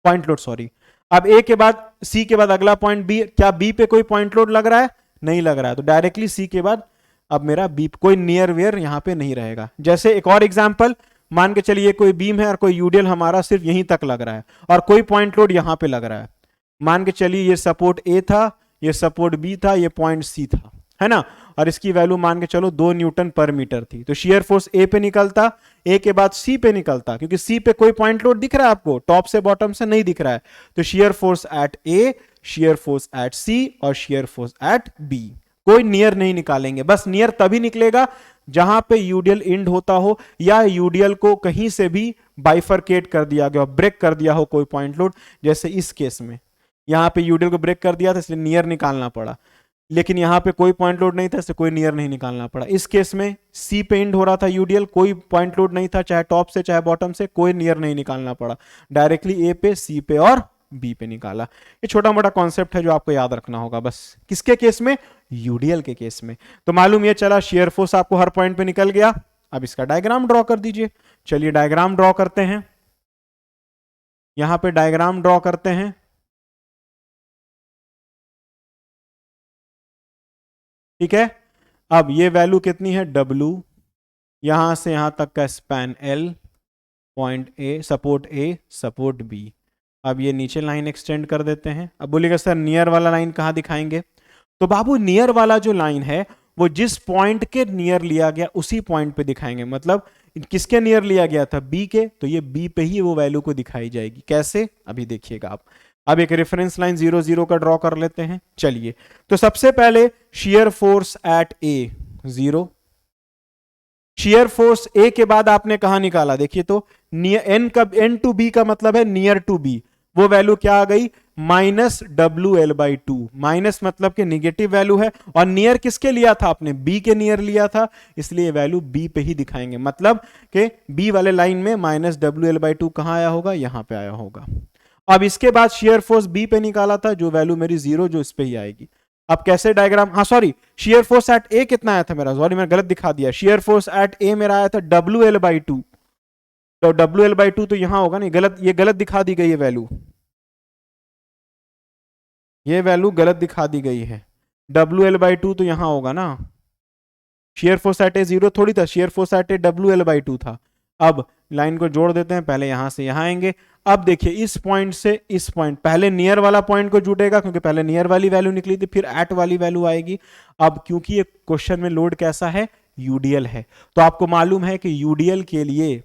पॉइंट लोड, सॉरी। अब ए के बाद, सी के बाद अगला पॉइंट बी, क्या बी पे कोई पॉइंट लोड लग रहा है, नहीं लग रहा है, तो डायरेक्टली सी के बाद अब मेरा बी, कोई नियर वेयर यहां पे नहीं रहेगा। जैसे एक और एग्जांपल, मान के चलिए कोई बीम है और कोई यूडीएल हमारा सिर्फ यहीं तक लग रहा है, और कोई पॉइंट लोड यहां पे लग रहा है। मान के चलिए ये सपोर्ट ए था, ये सपोर्ट बी था, ये पॉइंट सी था, है ना, और इसकी वैल्यू मान के चलो 2 न्यूटन पर मीटर थी, तो शेयर फोर्स ए पे निकलता, ए के बाद सी पे निकलता, क्योंकि सी पे कोई पॉइंट लोड दिख रहा है आपको, टॉप से बॉटम से नहीं दिख रहा है, तो share force at A, share force at C और शेयर फोर्स एट बी। कोई नियर नहीं निकालेंगे, बस नियर तभी निकलेगा जहां पे यूडियल एंड होता हो या यूडियल को कहीं से भी बाइफरकेट कर दिया गया, ब्रेक कर दिया हो कोई पॉइंट लोड, जैसे इस केस में यहां पे यूडियल को ब्रेक कर दिया था इसलिए नियर निकालना पड़ा, लेकिन यहां पे कोई पॉइंट लोड नहीं था इसलिए कोई नियर नहीं निकालना पड़ा। इस केस में सी पे एंड हो रहा था यूडियल, कोई पॉइंट लोड नहीं था, चाहे टॉप से चाहे बॉटम से, कोई नियर नहीं निकालना पड़ा, डायरेक्टली ए पे, सी पे और बी पे निकाला। ये छोटा मोटा कॉन्सेप्ट है जो आपको याद रखना होगा बस। किसके केस में? यूडीएल के केस में। तो मालूम ये चला शेयर फोर्स आपको हर पॉइंट पे निकल गया। अब इसका डायग्राम ड्रॉ कर दीजिए। चलिए डायग्राम ड्रॉ करते हैं, यहां पे डायग्राम ड्रॉ करते हैं। ठीक है, अब ये वैल्यू कितनी है? W, यहां से यहां तक का span L, point A, support A, support B। अब ये नीचे लाइन एक्सटेंड कर देते हैं। अब बोलिएगा सर नियर वाला लाइन कहां दिखाएंगे? तो बाबू नियर वाला जो लाइन है वो जिस पॉइंट के नियर लिया गया उसी पॉइंट पे दिखाएंगे। मतलब किसके नियर लिया गया था? बी के, तो ये बी पे ही वो वैल्यू को दिखाई जाएगी। कैसे? अभी देखिएगा आप। अब एक रेफरेंस लाइन 0 0 का ड्रॉ कर लेते हैं। चलिए, तो सबसे पहले shear force at A 0, shear force A के बाद आपने कहा निकाला? देखिए तो एन का, एन टू बी का मतलब है नियर टू बी, वो वैल्यू क्या आ गई? -WL/2। माइनस मतलब कि निगेटिव वैल्यू है, और नियर किसके लिया था आपने? बी के नियर लिया था, इसलिए वैल्यू बी पे ही दिखाएंगे। मतलब कि बी वाले लाइन में -WL/2 कहां आया होगा? यहां पे आया होगा। अब इसके बाद शेयर फोर्स बी पे निकाला था, जो वैल्यू मेरी 0, जो इस पे ही आएगी। अब कैसे डायग्राम? हाँ सॉरी, शेयर फोर्स एट ए कितना आया था मेरा? सॉरी मैंने गलत दिखा दिया। शेयर फोर्स एट ए मेरा आया था WL/2, तो WL/2 तो यहां होगा नहीं, गलत, ये गलत दिखा दी गई है वैल्यू, ये वैल्यू गलत दिखा दी गई है। WL/2 तो यहां होगा ना, शेयर फोर्स एट ए 0 थोड़ी था, share force at A WL/2 था। अब लाइन को जोड़ देते हैं, पहले यहां से यहां आएंगे। अब देखिए इस पॉइंट से इस पॉइंट, पहले नियर वाला पॉइंट को जुटेगा क्योंकि पहले नियर वाली वैल्यू निकली थी, फिर एट वाली वैल्यू आएगी। अब क्योंकि ये क्वेश्चन में लोड कैसा है? यूडीएल है, तो आपको मालूम है कि यूडीएल के लिए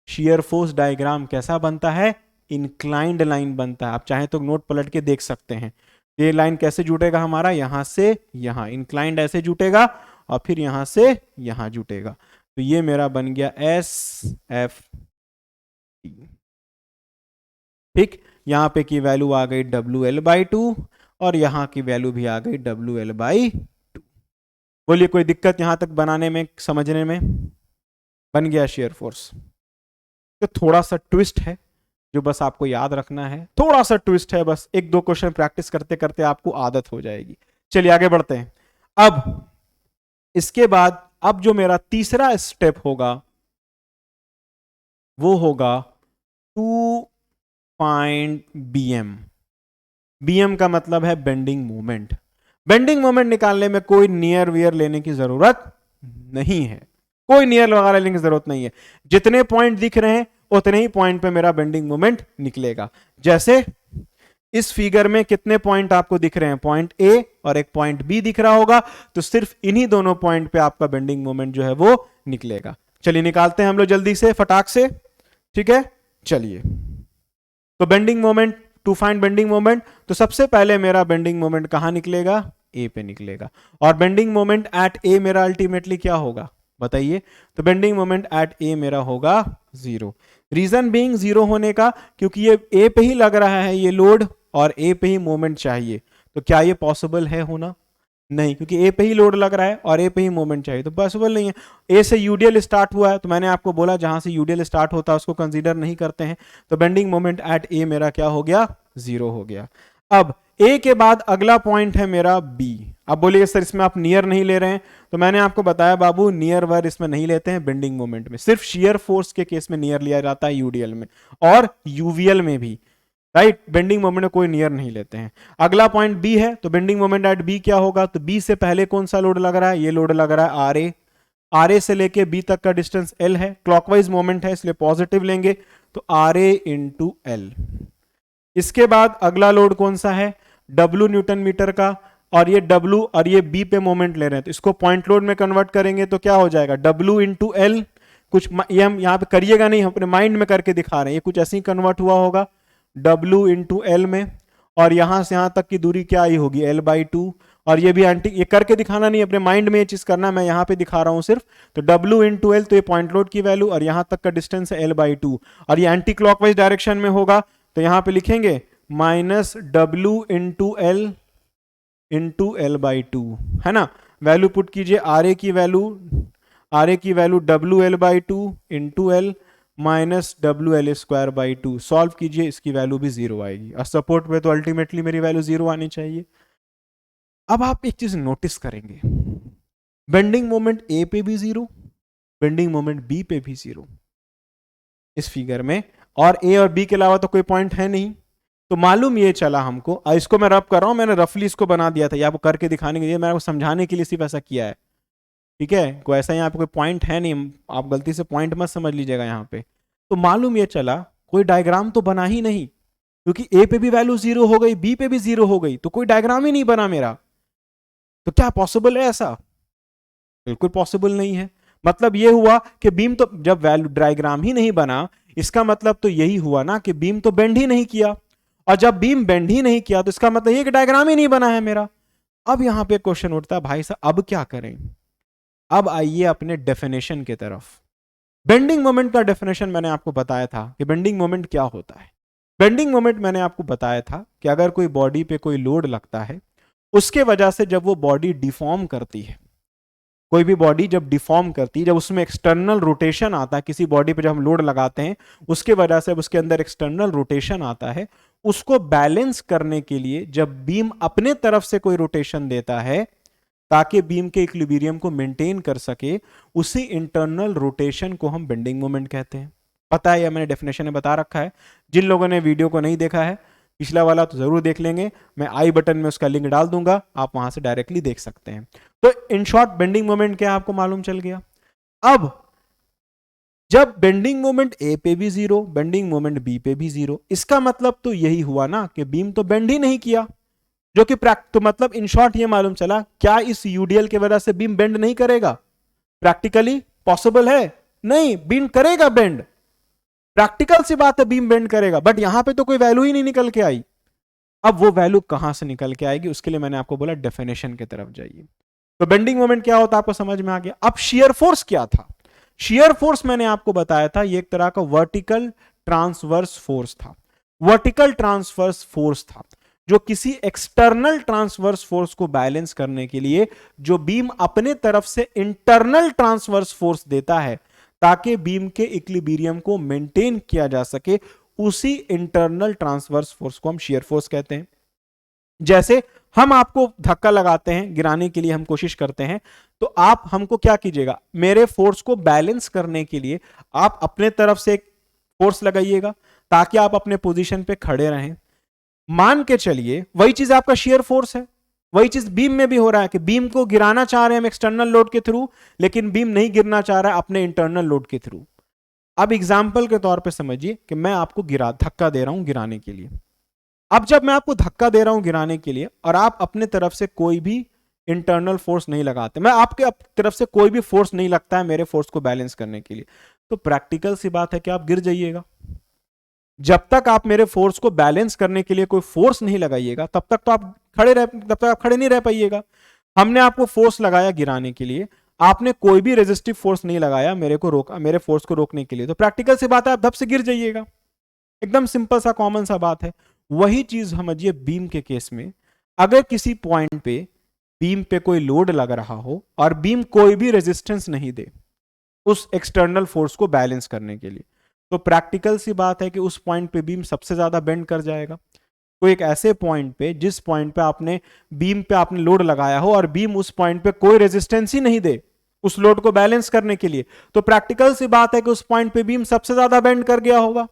शियर फोर्स डायग्राम कैसा बनता है? इंक्लाइंड लाइन बनता है। आप चाहें तो नोट पलट के देख सकते हैं। ये लाइन कैसे जुटेगा हमारा? यहां से यहां इंक्लाइंड ऐसे जुटेगा और फिर यहां से यहां जुटेगा। तो ये मेरा बन गया SF। ठीक, यहां पे की वैल्यू आ गई WL/2 और यहां की वैल्यू भी आ गई WL/2। बोलिए कोई दिक्कत यहां तक बनाने में, समझने में? बन गया शेयर फोर्स। तो थोड़ा सा ट्विस्ट है जो बस आपको याद रखना है, थोड़ा सा ट्विस्ट है बस, 1 2 क्वेश्चन प्रैक्टिस करते करते आपको आदत हो जाएगी। चलिए आगे बढ़ते हैं। अब इसके बाद अब जो मेरा तीसरा स्टेप होगा वो होगा 2 BM। BM का मतलब है बेंडिंग मोमेंट। बेंडिंग मोमेंट निकालने में कोई नियर वियर लेने की जरूरत नहीं है, कोई नियर वगैरह लेने की जरूरत नहीं है। जितने पॉइंट दिख रहे हैं उतने ही पॉइंट पे मेरा बेंडिंग मोमेंट निकलेगा। जैसे इस फिगर में कितने पॉइंट आपको दिख रहे हैं? पॉइंट ए और एक पॉइंट बी दिख रहा होगा, तो सिर्फ इन्हीं दोनों पॉइंट पे आपका बेंडिंग मोमेंट जो है वो निकलेगा। चलिए निकालते हैं हम लोग जल्दी से, फटाक से। ठीक है, चलिए। तो bending moment, to find bending moment, तो सबसे पहले मेरा बेंडिंग मोमेंट कहां निकलेगा? ए पे निकलेगा। और बेंडिंग मोमेंट एट ए मेरा अल्टीमेटली क्या होगा बताइए? तो बेंडिंग मोमेंट एट ए मेरा होगा 0। रीजन बीइंग 0 होने का, क्योंकि ये ए पे ही लग रहा है ये लोड और ए पे ही मोमेंट चाहिए। तो क्या ये पॉसिबल है होना? नहीं, क्योंकि ए पे ही लोड लग रहा है और ए पे ही मोमेंट चाहिए, तो पॉसिबल नहीं है। ए से यूडीएल स्टार्ट हुआ है, तो मैंने आपको बोला जहां से यूडीएल स्टार्ट होता है उसको कंसीडर नहीं करते हैं। तो बेंडिंग मोमेंट एट ए मेरा क्या हो गया? 0 हो गया। अब ए के बाद अगला पॉइंट है मेरा बी। अब बोलिए सर इसमें आप नियर नहीं ले रहे हैं, तो मैंने आपको बताया बाबू नियर वर इसमें नहीं लेते हैं बेंडिंग मोमेंट में, सिर्फ शियर फोर्स के केस में नियर लिया जाता है यूडीएल में और यूवीएल में भी, राइट? बेंडिंग मोमेंट में कोई नियर नहीं लेते हैं। अगला पॉइंट बी है, तो बेंडिंग मोमेंट एट बी क्या होगा? तो बी से पहले कौन सा लोड लग रहा है? ये लोड लग रहा है आरए। आरए से लेके बी तक का डिस्टेंस एल है, क्लॉकवाइज मोमेंट है इसलिए पॉजिटिव लेंगे, तो आरए इंटू एल। इसके बाद अगला लोड कौन सा है? W न्यूटन मीटर का। और ये W और ये B पे मोमेंट ले रहे हैं, तो इसको पॉइंट लोड में कन्वर्ट करेंगे तो क्या हो जाएगा, W इंटू एल। कुछ ये हम यहाँ पे करिएगा नहीं, हम अपने माइंड में करके दिखा रहे हैं, ये कुछ ऐसे ही कन्वर्ट हुआ होगा W इंटू एल में, और यहां से यहां तक की दूरी क्या आई होगी, L/2। और ये भी एंटी, ये करके दिखाना नहीं, अपने माइंड में ये चीज करना, मैं यहाँ पे दिखा रहा हूँ सिर्फ। तो W इंटू एल, तो ये पॉइंट लोड की वैल्यू, और यहां तक का डिस्टेंस है L/2, और ये एंटी क्लॉकवाइज डायरेक्शन में होगा, तो यहाँ पे लिखेंगे -W into L into L/2, है ना। वैल्यू पुट कीजिए, आर की value WL/2 into L minus WL²/2, solve कीजिए, इसकी वैल्यू भी 0 आएगी, और सपोर्ट पे तो अल्टीमेटली मेरी वैल्यू 0 आनी चाहिए। अब आप एक चीज नोटिस करेंगे, बेंडिंग मोमेंट ए पे भी 0, बेंडिंग मोमेंट बी पे भी 0 इस फिगर में, और ए और बी के अलावा तो कोई पॉइंट है नहीं। तो मालूम ये चला हमको, इसको मैं रफ कर रहा हूं, मैंने रफली इसको बना दिया था, ये आपको करके दिखाने के लिए, मैंने आपको समझाने के लिए सिर्फ ऐसा किया है, ठीक है। कोई ऐसा यहाँ पे कोई पॉइंट है नहीं, आप गलती से पॉइंट मत समझ लीजिएगा यहाँ पे। तो मालूम ये चला कोई डायग्राम तो बना ही नहीं, क्योंकि ए पे भी वैल्यू 0 हो गई, बी पे भी 0 हो गई, तो कोई डायग्राम ही नहीं बना मेरा। तो क्या पॉसिबल है ऐसा? बिल्कुल पॉसिबल नहीं है। मतलब ये हुआ कि बीम तो, जब वैल्यू डायग्राम ही नहीं बना, इसका मतलब तो यही हुआ ना कि बीम तो बेंड ही नहीं किया, और जब बीम बेंड ही नहीं किया तो इसका मतलब ये कि डायग्राम ही नहीं बना है मेरा। अब यहां पे क्वेश्चन उठता है, भाई साहब अब क्या करें? अब आइए अपने डेफिनेशन की तरफ। बेंडिंग मोमेंट का डेफिनेशन मैंने आपको बताया था कि बेंडिंग मोमेंट क्या होता है। बेंडिंग मोमेंट मैंने आपको बताया था कि अगर कोई बॉडी पे कोई लोड लगता है, उसके वजह से जब वो बॉडी डिफॉर्म करती है, कोई भी बॉडी जब डिफॉर्म करती है, जब उसमें एक्सटर्नल रोटेशन आता है, किसी बॉडी पे जब हम लोड लगाते हैं उसके वजह से उसके अंदर एक्सटर्नल रोटेशन आता है, उसको बैलेंस करने के लिए जब बीम अपने तरफ से कोई रोटेशन देता है ताकि बीम के इक्विलिब्रियम को मेंटेन कर सके, उसी इंटरनल रोटेशन को हम बेंडिंग मोमेंट कहते हैं। पता है, या मैंने डेफिनेशन में बता रखा है। जिन लोगों ने वीडियो को नहीं देखा है, पिछला वाला तो जरूर देख लेंगे, मैं आई बटन में उसका लिंक डाल दूंगा, आप वहां से डायरेक्टली देख सकते हैं। तो इन शॉर्ट बेंडिंग मोमेंट क्या आपको मालूम चल गया। अब जब बेंडिंग मोमेंट ए पे भी 0, बेंडिंग मोमेंट बी पे भी 0, इसका मतलब तो यही हुआ ना कि बीम तो बेंड ही नहीं किया, जो कि तो मतलब इन शॉर्ट ये मालूम चला, क्या इस यूडीएल के वजह से बीम बेंड नहीं करेगा? प्रैक्टिकली पॉसिबल है? नहीं, बीम करेगा बेंड, प्रैक्टिकल सी बात है, बीम बेंड करेगा, बट यहां पे तो कोई वैल्यू ही नहीं निकल के आई। अब वो वैल्यू कहां से निकल के आएगी, उसके लिए मैंने आपको बोला डेफिनेशन की तरफ जाइए। तो बेंडिंग मोमेंट क्या होता है आपको समझ में आ गया। अब शियर फोर्स क्या था? शियर फोर्स मैंने आपको बताया था, ये एक तरह का वर्टिकल ट्रांसवर्स फोर्स था। वर्टिकल ट्रांसवर्स फोर्स था जो किसी एक्सटर्नल ट्रांसवर्स फोर्स को बैलेंस करने के लिए जो बीम अपने तरफ से इंटरनल ट्रांसवर्स फोर्स देता है ताकि बीम के इक्विलिब्रियम को मेंटेन किया जा सके, उसी इंटरनल ट्रांसवर्स फोर्स को हम शियर फोर्स कहते हैं। जैसे हम आपको धक्का लगाते हैं, गिराने के लिए हम कोशिश करते हैं, तो आप हमको क्या कीजिएगा, मेरे फोर्स को बैलेंस करने के लिए आप अपने तरफ से एक फोर्स लगाइएगा ताकि आप अपने पोजीशन पे खड़े रहें। मान के चलिए वही चीज आपका शियर फोर्स है, वही चीज बीम में भी हो रहा है कि बीम को गिराना चाह रहे हैं हम एक्सटर्नल लोड के थ्रू, लेकिन बीम नहीं गिरना चाह रहा है अपने इंटरनल लोड के थ्रू। अब एग्जाम्पल के तौर पे समझिए कि मैं आपको धक्का दे रहा हूं गिराने के लिए। अब जब मैं आपको धक्का दे रहा हूं गिराने के लिए और आप अपने तरफ से कोई भी इंटरनल फोर्स नहीं लगाते, मैं आपके तरफ से कोई भी फोर्स नहीं लगता है मेरे फोर्स को बैलेंस करने के लिए, तो प्रैक्टिकल सी बात है कि आप गिर जाइएगा। जब तक आप मेरे फोर्स को बैलेंस करने के लिए कोई फोर्स नहीं लगाइएगा तब तक तो आप खड़े नहीं रह पाइएगा। हमने आपको फोर्स लगाया गिराने के लिए, आपने कोई भी रेजिस्टिव फोर्स नहीं लगाया मेरे फोर्स को रोकने के लिए, तो प्रैक्टिकल सी बात है आप धप से गिर जाइएगा। एकदम सिंपल सा कॉमन सा बात है। वही चीज समझिए बीम के केस में, अगर किसी पॉइंट पे बीम पे कोई लोड लग रहा हो और बीम कोई भी रेजिस्टेंस नहीं दे उस एक्सटर्नल फोर्स को बैलेंस करने के लिए, तो प्रैक्टिकल सी बात है कि उस पॉइंट पे बीम सबसे ज्यादा बेंड कर जाएगा। कोई एक ऐसे पॉइंट पे जिस पॉइंट पे आपने बीम पे आपने लोड लगाया हो और बीम उस पॉइंट पे कोई रेजिस्टेंस ही नहीं दे उस लोड को बैलेंस करने के लिए, तो प्रैक्टिकल सी बात है कि उस पॉइंट पे बीम सबसे ज्यादा बेंड कर गया होगा।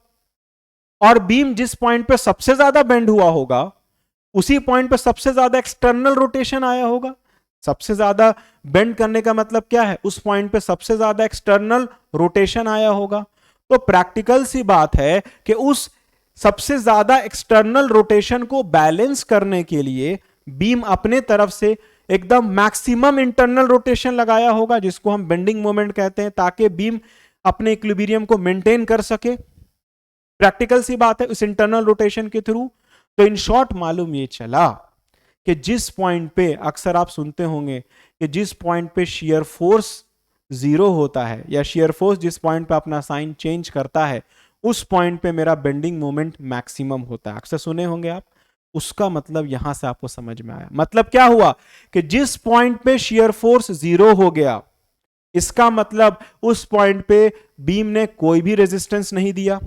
और बीम जिस पॉइंट पे सबसे ज्यादा बेंड हुआ होगा उसी पॉइंट पे सबसे ज्यादा एक्सटर्नल रोटेशन आया होगा। सबसे ज्यादा बेंड करने का मतलब क्या है, उस पॉइंट पे सबसे ज्यादा एक्सटर्नल रोटेशन आया होगा। तो प्रैक्टिकल सी बात है कि उस सबसे ज्यादा एक्सटर्नल रोटेशन को बैलेंस करने के लिए बीम अपने तरफ से एकदम मैक्सिमम इंटरनल रोटेशन लगाया होगा, जिसको हम बेंडिंग मोमेंट कहते हैं, ताकि बीम अपने इक्विलिब्रियम को मेंटेन कर सके। प्रैक्टिकल सी बात है, उस इंटरनल रोटेशन के थ्रू। तो इन शॉर्ट मालूम ये चला कि जिस पॉइंट पे, अक्सर आप सुनते होंगे कि जिस पॉइंट पे शियर फोर्स 0 होता है, या शियर फोर्स जिस पॉइंट पे अपना साइन चेंज करता है, उस पॉइंट पे मेरा बेंडिंग मोमेंट मैक्सिमम होता है। अक्सर सुने होंगे आप। उसका मतलब यहां से आपको समझ में आया। मतलब क्या हुआ कि जिस पॉइंट पे शियर फोर्स 0 हो गया, इसका मतलब उस पॉइंट पे बीम ने कोई भी रेजिस्टेंस नहीं दिया।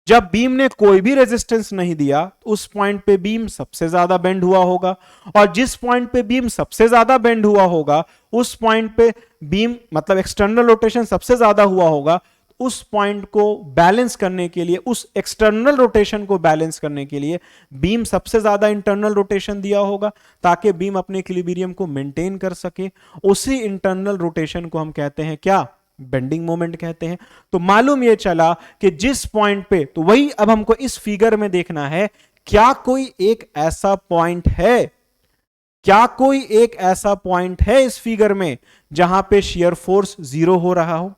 जब बीम ने कोई भी रेजिस्टेंस नहीं दिया, उस पॉइंट पे बीम सबसे ज्यादा बेंड हुआ होगा, और जिस पॉइंट पे बीम सबसे ज्यादा बेंड हुआ होगा, उस पॉइंट पे बीम मतलब एक्सटर्नल रोटेशन सबसे ज्यादा हुआ होगा। उस पॉइंट को बैलेंस करने के लिए, उस एक्सटर्नल रोटेशन को बैलेंस करने के लिए बीम सबसे ज्यादा इंटरनल रोटेशन दिया होगा, ताकि बीम अपने इक्विलिब्रियम को मेंटेन कर सके। उसी इंटरनल रोटेशन को हम कहते हैं क्या? बेंडिंग मोमेंट कहते हैं। तो मालूम यह चला कि जिस पॉइंट पे, तो वही अब हमको इस फिगर में देखना है, क्या कोई एक ऐसा पॉइंट है, क्या कोई एक ऐसा पॉइंट है इस फिगर में जहां पे शियर फोर्स 0 हो रहा हो,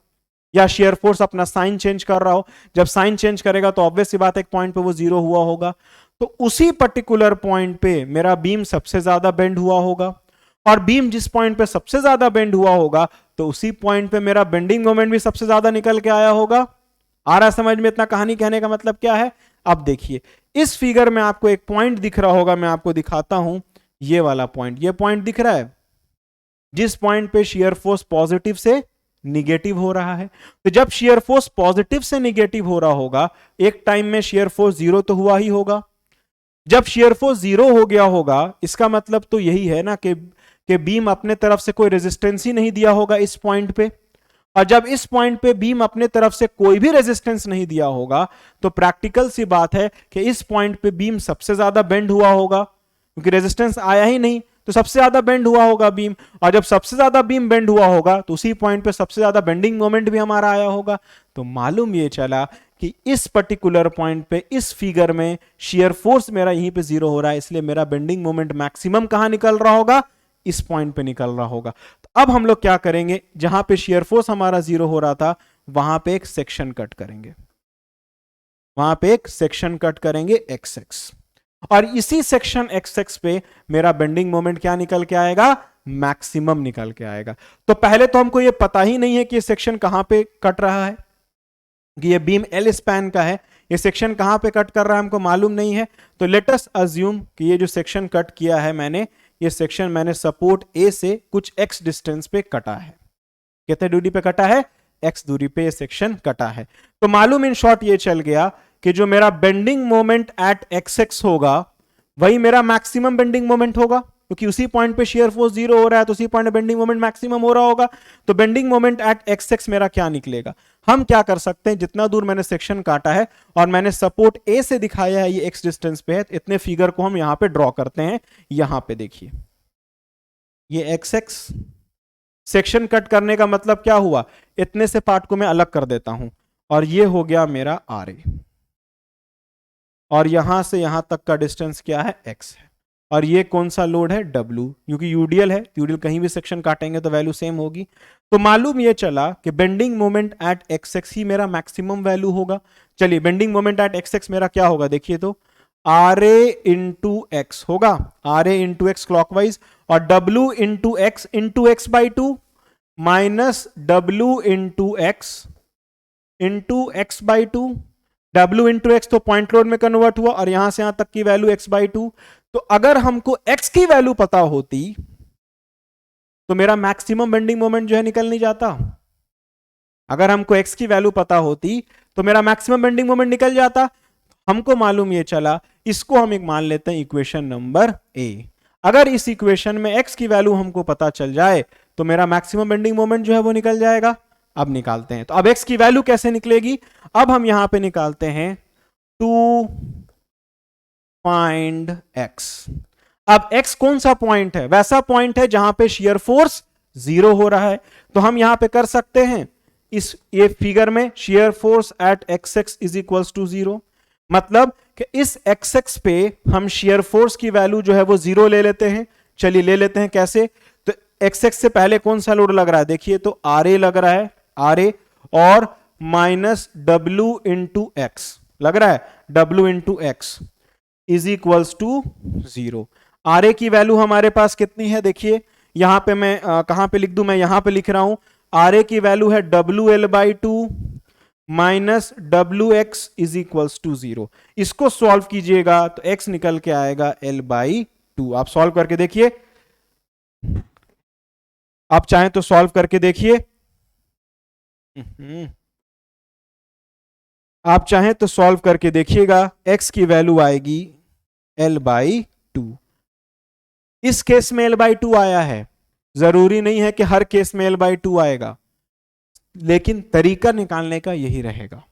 या शियर फोर्स अपना साइन चेंज कर रहा हो। जब साइन चेंज करेगा तो ऑब्वियस सी बात है, एक पॉइंट पे वो 0 हुआ होगा। तो उसी पर्टिकुलर पॉइंट पे मेरा बीम सबसे ज्यादा बेंड हुआ होगा, और बीम जिस पॉइंट पे सबसे ज्यादा बेंड हुआ होगा, तो उसी पॉइंट पे मेरा बेंडिंग मोमेंट भी सबसे ज्यादा निकल के आया होगा। आ रहा समझ में? इतना कहानी कहने का मतलब क्या है? अब देखिए, इस फिगर में आपको एक पॉइंट दिख रहा होगा, मैं आपको दिखाता हूं। ये वाला पॉइंट, ये पॉइंट दिख रहा है, जिस पॉइंट पे शियर फोर्स पॉजिटिव से निगेटिव हो रहा है। तो जब शियर फोर्स पॉजिटिव से निगेटिव हो रहा होगा, एक टाइम में शियर फोर्स 0 तो हुआ ही होगा। जब शियर फोर्स 0 हो गया होगा, इसका मतलब तो यही है ना कि बीम अपने तरफ से कोई रेजिस्टेंस ही नहीं दिया होगा इस पॉइंट पे। और जब इस पॉइंट पे बीम अपने तरफ से कोई भी रेजिस्टेंस नहीं दिया होगा, तो प्रैक्टिकल सी बात है कि इस पॉइंट पे बीम सबसे ज्यादा बेंड हुआ होगा, क्योंकि रेजिस्टेंस आया ही नहीं, तो सबसे ज्यादा बेंड हुआ होगा बीम। और जब सबसे ज्यादा बीम बेंड हुआ होगा, तो उसी पॉइंट पे सबसे ज्यादा बेंडिंग मोमेंट भी हमारा आया होगा। तो मालूम ये चला कि इस पर्टिकुलर पॉइंट पे, इस फिगर में शियर फोर्स मेरा यहीं पे 0 हो रहा है, इसलिए मेरा बेंडिंग मोमेंट मैक्सिमम कहां निकल रहा होगा? इस पॉइंट पे निकल रहा होगा। तो अब हम लोग क्या करेंगे, जहां पे शियर फोर्स हमारा 0 हो रहा था, वहां पे एक सेक्शन कट करेंगे, वहां पे एक सेक्शन कट करेंगे एक्स एक्स, और इसी सेक्शन एक्स एक्स पे मेरा बेंडिंग मोमेंट क्या निकल के आएगा? मैक्सिमम निकल के आएगा। तो पहले तो हमको ये पता ही नहीं है कि ये सेक्शन कहां पे कट रहा है, कि ये बीम एल स्पैन का है, ये सेक्शन कहां पे कट कर रहा है हमको मालूम नहीं है। तो लेट अस अज्यूम कि ये जो सेक्शन कट किया है मैंने, ये सेक्शन मैंने सपोर्ट ए से कुछ एक्स डिस्टेंस पे कटा है। कितने दूरी पे कटा है? एक्स दूरी पे ये सेक्शन कटा है। तो मालूम इन शॉर्ट ये चल गया कि जो मेरा bending moment at x x होगा, वही मेरा मैक्सिमम बेंडिंग मोमेंट होगा, क्योंकि उसी पॉइंट पे शियर फोर्स 0 हो रहा है, तो उसी पॉइंट पे बेंडिंग मोमेंट मैक्सिमम हो रहा होगा। तो bending moment at x x मेरा क्या निकलेगा? हम क्या कर सकते हैं, जितना दूर मैंने सेक्शन काटा है और मैंने सपोर्ट ए से दिखाया है, ये एक्स डिस्टेंस पे है, इतने फिगर को हम यहां पे ड्रॉ करते हैं। यहां पे देखिए, ये एक्स एक्स सेक्शन कट करने का मतलब क्या हुआ? इतने से पार्ट को मैं अलग कर देता हूं, और ये हो गया मेरा आर ए, और यहां से यहां तक का डिस्टेंस क्या है? एक्स है। और ये कौन सा लोड है? डब्ल्यू, क्योंकि यूडीएल है, यूडीएल कहीं भी सेक्शन काटेंगे तो वैल्यू सेम होगी। तो मालूम ये चला कि bending moment at x x ही मेरा मैक्सिमम वैल्यू होगा। चलिए, bending moment at x x मेरा क्या होगा? देखिए तो आर ए इंटू एक्स होगा, R A into x clockwise, और W into x by two minus W into x by two. W into x तो पॉइंट लोड में कन्वर्ट हुआ, और यहां से यहां तक की वैल्यू x बाई टू। तो अगर हमको x की वैल्यू पता होती तो मेरा मैक्सिमम बेंडिंग मोमेंट जो है निकल नहीं जाता। अगर हमको x की वैल्यू पता होती तो मेरा मैक्सिमम बेंडिंग मोमेंट निकल जाता। हमको मालूम ये चला, इसको हम एक मान लेते हैं इक्वेशन नंबर ए। अगर इस इक्वेशन में x की वैल्यू हमको पता चल जाए तो मेरा मैक्सिमम बेंडिंग मोमेंट जो है वो निकल जाएगा। अब निकालते हैं, तो अब x की वैल्यू कैसे निकलेगी? अब हम यहां पे निकालते हैं टू फाइंड x। अब x कौन सा पॉइंट है? वैसा पॉइंट है जहां पे शियर फोर्स 0 हो रहा है। तो हम यहां पे कर सकते हैं, इस ये फिगर में shear force at x X is equals to 0, मतलब कि इस एक्स एक्स पे हम शियर फोर्स की वैल्यू जो है वो 0 ले लेते हैं। चलिए ले लेते हैं, कैसे? तो एक्स एक्स से पहले कौन सा लोड लग रहा है? देखिए तो आर ए लग रहा है, आर ए, और माइनस डब्ल्यू इंटू एक्स लग रहा है, W into x is equals to 0। R A की वैल्यू हमारे पास कितनी है? देखिए यहां पे मैं कहां पे लिख दूं, मैं यहां पे लिख रहा हूं, आर ए की वैल्यू है W L by two minus W x is equals to 0। इसको सॉल्व कीजिएगा तो x निकल के आएगा l बाई 2। आप सॉल्व करके देखिए, आप चाहें तो सॉल्व करके देखिए, आप चाहें तो सॉल्व करके देखिएगा, x की वैल्यू आएगी l बाई 2। इस केस में l बाई 2 आया है, जरूरी नहीं है कि हर केस में l बाई 2 आएगा, लेकिन तरीका निकालने का यही रहेगा।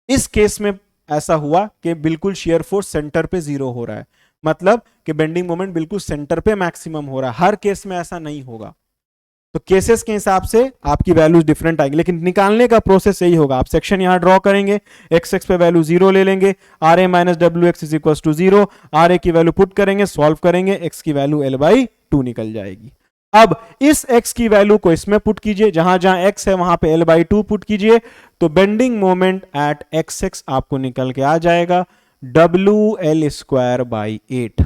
इस केस में ऐसा हुआ कि बिल्कुल शियर फोर्स सेंटर पे 0 हो रहा है, मतलब कि बेंडिंग मोमेंट बिल्कुल सेंटर पे मैक्सिमम हो रहा है। हर केस में ऐसा नहीं होगा, तो केसेस के हिसाब से आपकी वैल्यूज डिफरेंट आएगी, लेकिन निकालने का प्रोसेस यही होगा। आप सेक्शन यहां ड्रॉ करेंगे, एक्स एक्स पे वैल्यू 0 ले लेंगे, R A minus W x is equal to 0, R A की वैल्यू पुट करेंगे, सॉल्व करेंगे, एक्स की वैल्यू l बाई 2 निकल जाएगी। अब इस x की वैल्यू को इसमें पुट कीजिए, जहां जहां x है वहां पे l बाई 2 पुट कीजिए, तो bending moment at x x आपको निकल के आ जाएगा W L square by 8।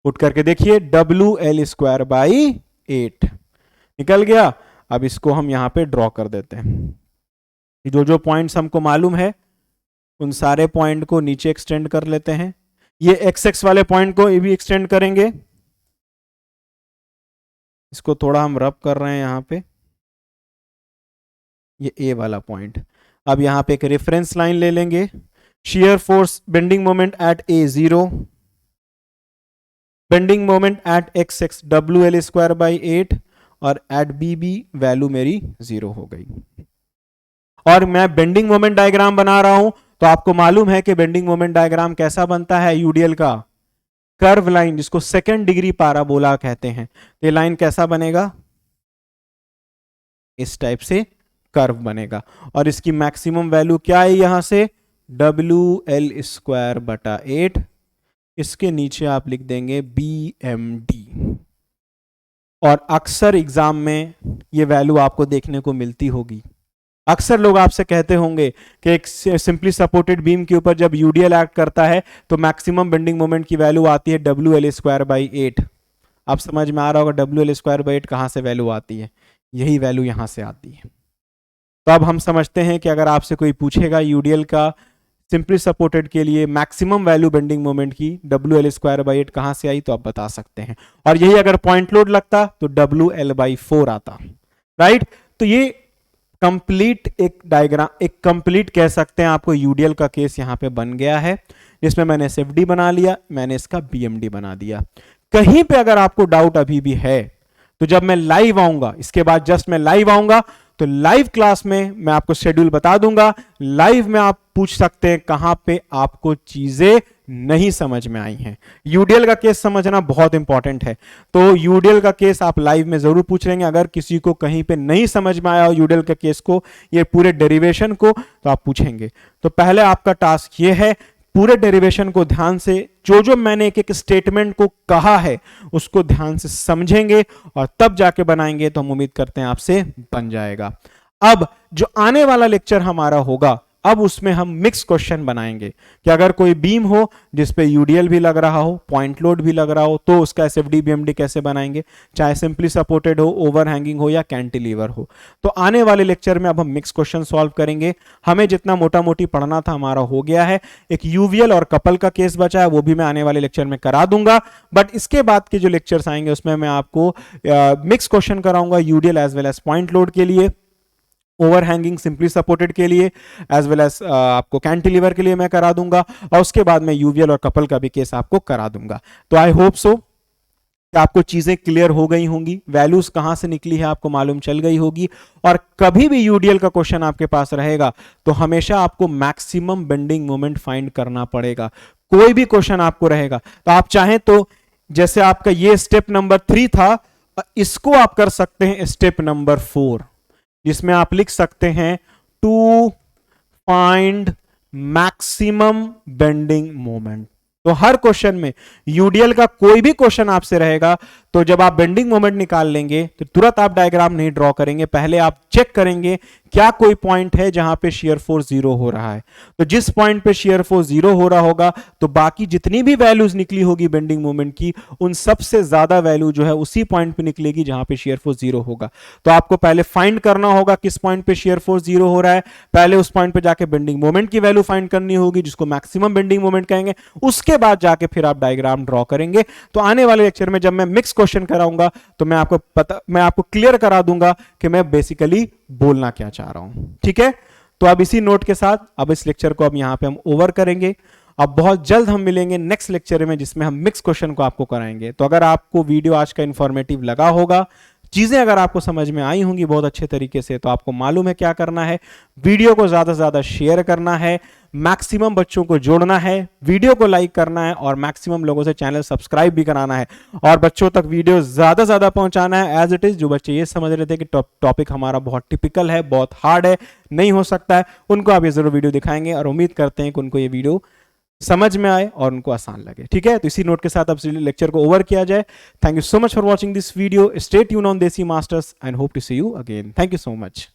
Put करके देखिए, डब्ल्यू एल स्क्वायर बाई 8 निकल गया। अब इसको हम यहां पे ड्रॉ कर देते हैं। जो जो पॉइंट्स हमको मालूम है उन सारे पॉइंट को नीचे एक्सटेंड कर लेते हैं। ये एक्स एक्स वाले पॉइंट को ये भी एक्सटेंड करेंगे। इसको थोड़ा हम रब कर रहे हैं यहां पे, ये ए वाला पॉइंट। अब यहां पे एक रेफरेंस लाइन ले लेंगे, shear force bending moment eight A 0, bending moment at x x W L square by 8, और एट बी बी वैल्यू मेरी 0 हो गई। और मैं बेंडिंग मोमेंट डायग्राम बना रहा हूं, तो आपको मालूम है कि बेंडिंग मोमेंट डायग्राम कैसा बनता है यूडीएल का? कर्व लाइन, जिसको सेकेंड डिग्री पैराबोला कहते हैं। ये लाइन कैसा बनेगा? इस टाइप से कर्व बनेगा, और इसकी मैक्सिमम वैल्यू क्या है यहां से? डब्ल्यू एल स्क्वायर बटा 8, इसके नीचे आप लिख देंगे बी एम डी। और अक्सर एग्जाम में ये वैल्यू आपको देखने को मिलती होगी। अक्सर लोग आपसे कहते होंगे कि एक सिंपली सपोर्टेड बीम के ऊपर जब यूडीएल एक्ट करता है तो मैक्सिमम बेंडिंग मोमेंट की वैल्यू आती है डब्ल्यू एल स्क्वायर बाई 8। आप समझ में आ रहा होगा डब्ल्यू एल स्क्वायर बाई 8 कहां से वैल्यू आती है? यही वैल्यू यहां से आती है। तो अब हम समझते हैं कि अगर आपसे कोई पूछेगा यूडीएल का सिंपली सपोर्टेड के लिए मैक्सिमम वैल्यू बेंडिंग मोमेंट की डब्ल्यू एल स्क्वायर बाई 8 कहां से आई, तो आप बता सकते हैं। और यही अगर पॉइंट लोड लगता तो डब्ल्यू एल बाई 4 आता, राइट? तो ये कंप्लीट एक डायग्राम, एक कंप्लीट कह सकते हैं आपको यूडीएल का केस यहां पे बन गया है, जिसमें मैंने एसएफडी बना लिया, मैंने इसका बीएमडी बना दिया। कहीं पे अगर आपको डाउट अभी भी है तो जब मैं लाइव आऊंगा, इसके बाद जस्ट मैं लाइव आऊंगा, तो लाइव क्लास में मैं आपको शेड्यूल बता दूंगा। लाइव में आप पूछ सकते हैं कहां पे आपको चीजें नहीं समझ में आई हैं। यूडीएल का केस समझना बहुत इंपॉर्टेंट है, तो यूडीएल का केस आप लाइव में जरूर पूछ लेंगे। अगर किसी को कहीं पे नहीं समझ में आया हो यूडीएल के केस को, ये पूरे डेरिवेशन को, तो आप पूछेंगे। तो पहले आपका टास्क ये है, पूरे डेरिवेशन को ध्यान से, जो जो मैंने एक एक स्टेटमेंट को कहा है उसको ध्यान से समझेंगे और तब जाके बनाएंगे, तो हम उम्मीद करते हैं आपसे बन जाएगा। अब जो आने वाला लेक्चर हमारा होगा, अब उसमें हम मिक्स क्वेश्चन बनाएंगे कि अगर कोई बीम हो जिसपे यूडीएल भी लग रहा हो, पॉइंट लोड भी लग रहा हो, तो उसका एसएफडी बीएमडी कैसे बनाएंगे, चाहे सिंपली सपोर्टेड हो, ओवर हैंगिंग हो या कैंटिलीवर हो। तो आने वाले लेक्चर में अब हम मिक्स क्वेश्चन सॉल्व करेंगे। हमें जितना मोटा मोटी पढ़ना था हमारा हो गया है। एक यूवीएल और कपल का केस बचा है, वो भी मैं आने वाले लेक्चर में करा दूंगा। बट इसके बाद के जो लेक्चर्स आएंगे उसमें मैं आपको मिक्स क्वेश्चन कराऊंगा, UDL as well as point load के लिए, ओवर हैंगिंग सिंपली सपोर्टेड के लिए, एज वेल एज आपको कैंटिलीवर के लिए मैं करा दूंगा, और उसके बाद मैं यूवीएल और कपल का भी केस आपको करा दूंगा। तो आई होप सो कि आपको चीजें क्लियर हो गई होंगी, वैल्यूज कहां से निकली है आपको मालूम चल गई होगी। और कभी भी यूडीएल का क्वेश्चन आपके पास रहेगा तो हमेशा आपको मैक्सिमम बेंडिंग मोमेंट फाइंड करना पड़ेगा। कोई भी क्वेश्चन आपको रहेगा तो आप चाहें तो, जैसे आपका ये स्टेप नंबर 3 था, इसको आप कर सकते हैं स्टेप नंबर 4, जिसमें आप लिख सकते हैं to find maximum bending moment. तो हर क्वेश्चन में यूडीएल का कोई भी क्वेश्चन आपसे रहेगा तो जब आप बेंडिंग मोमेंट निकाल लेंगे तो तुरंत आप डायग्राम नहीं ड्रॉ करेंगे, पहले आप चेक करेंगे क्या कोई पॉइंट है जहां पे शेयर फोर्स जीरो हो रहा है। तो जिस पॉइंट पे शेयर फोर्स जीरो हो रहा होगा तो बाकी जितनी भी वैल्यूज निकली होगी बेंडिंग मोमेंट की, उन सबसे ज्यादा वैल्यू जो है उसी पॉइंट पे निकलेगी जहां पे शेयर फोर्स जीरो होगा। तो आपको पहले फाइंड करना होगा किस पॉइंट पे शेयर फोर्स जीरो हो रहा है, पहले उस पॉइंट पे जाके बेंडिंग मोमेंट की वैल्यू फाइंड करनी होगी जिसको मैक्सिमम बेंडिंग मोमेंट कहेंगे, उसके बाद जाके फिर आप डायग्राम ड्रॉ करेंगे। तो आने वाले लेक्चर में जब मैं मिक्स क्वेश्चन कराऊंगा तो मैं आपको क्लियर करा दूंगा कि मैं बेसिकली बोलना क्या चाह रहा हूं। ठीक है, तो अब इसी नोट के साथ अब इस लेक्चर को अब यहां पे हम ओवर करेंगे। अब बहुत जल्द हम मिलेंगे नेक्स्ट लेक्चर में जिसमें हम मिक्स क्वेश्चन को आपको कराएंगे। तो अगर आपको वीडियो आज का इंफॉर्मेटिव लगा होगा, चीजें अगर आपको समझ में आई होंगी बहुत अच्छे तरीके से, तो आपको मालूम है क्या करना है, वीडियो को ज्यादा से ज्यादा शेयर करना है, मैक्सिमम बच्चों को जोड़ना है, वीडियो को लाइक करना है और मैक्सिमम लोगों से चैनल सब्सक्राइब भी कराना है और बच्चों तक वीडियो ज्यादा से ज्यादा पहुंचाना है। एज इट इज जो बच्चे ये समझ रहे थे कि टॉपिक हमारा बहुत टिपिकल है, बहुत हार्ड है, नहीं हो सकता है, उनको आप ये जरूर वीडियो दिखाएंगे और उम्मीद करते हैं कि उनको ये वीडियो समझ में आए और उनको आसान लगे। ठीक है, तो इसी नोट के साथ अब लेक्चर को ओवर किया जाए। Thank you so much for watching this video, stay tuned on Desi masters and hope to see you again. Thank you so much.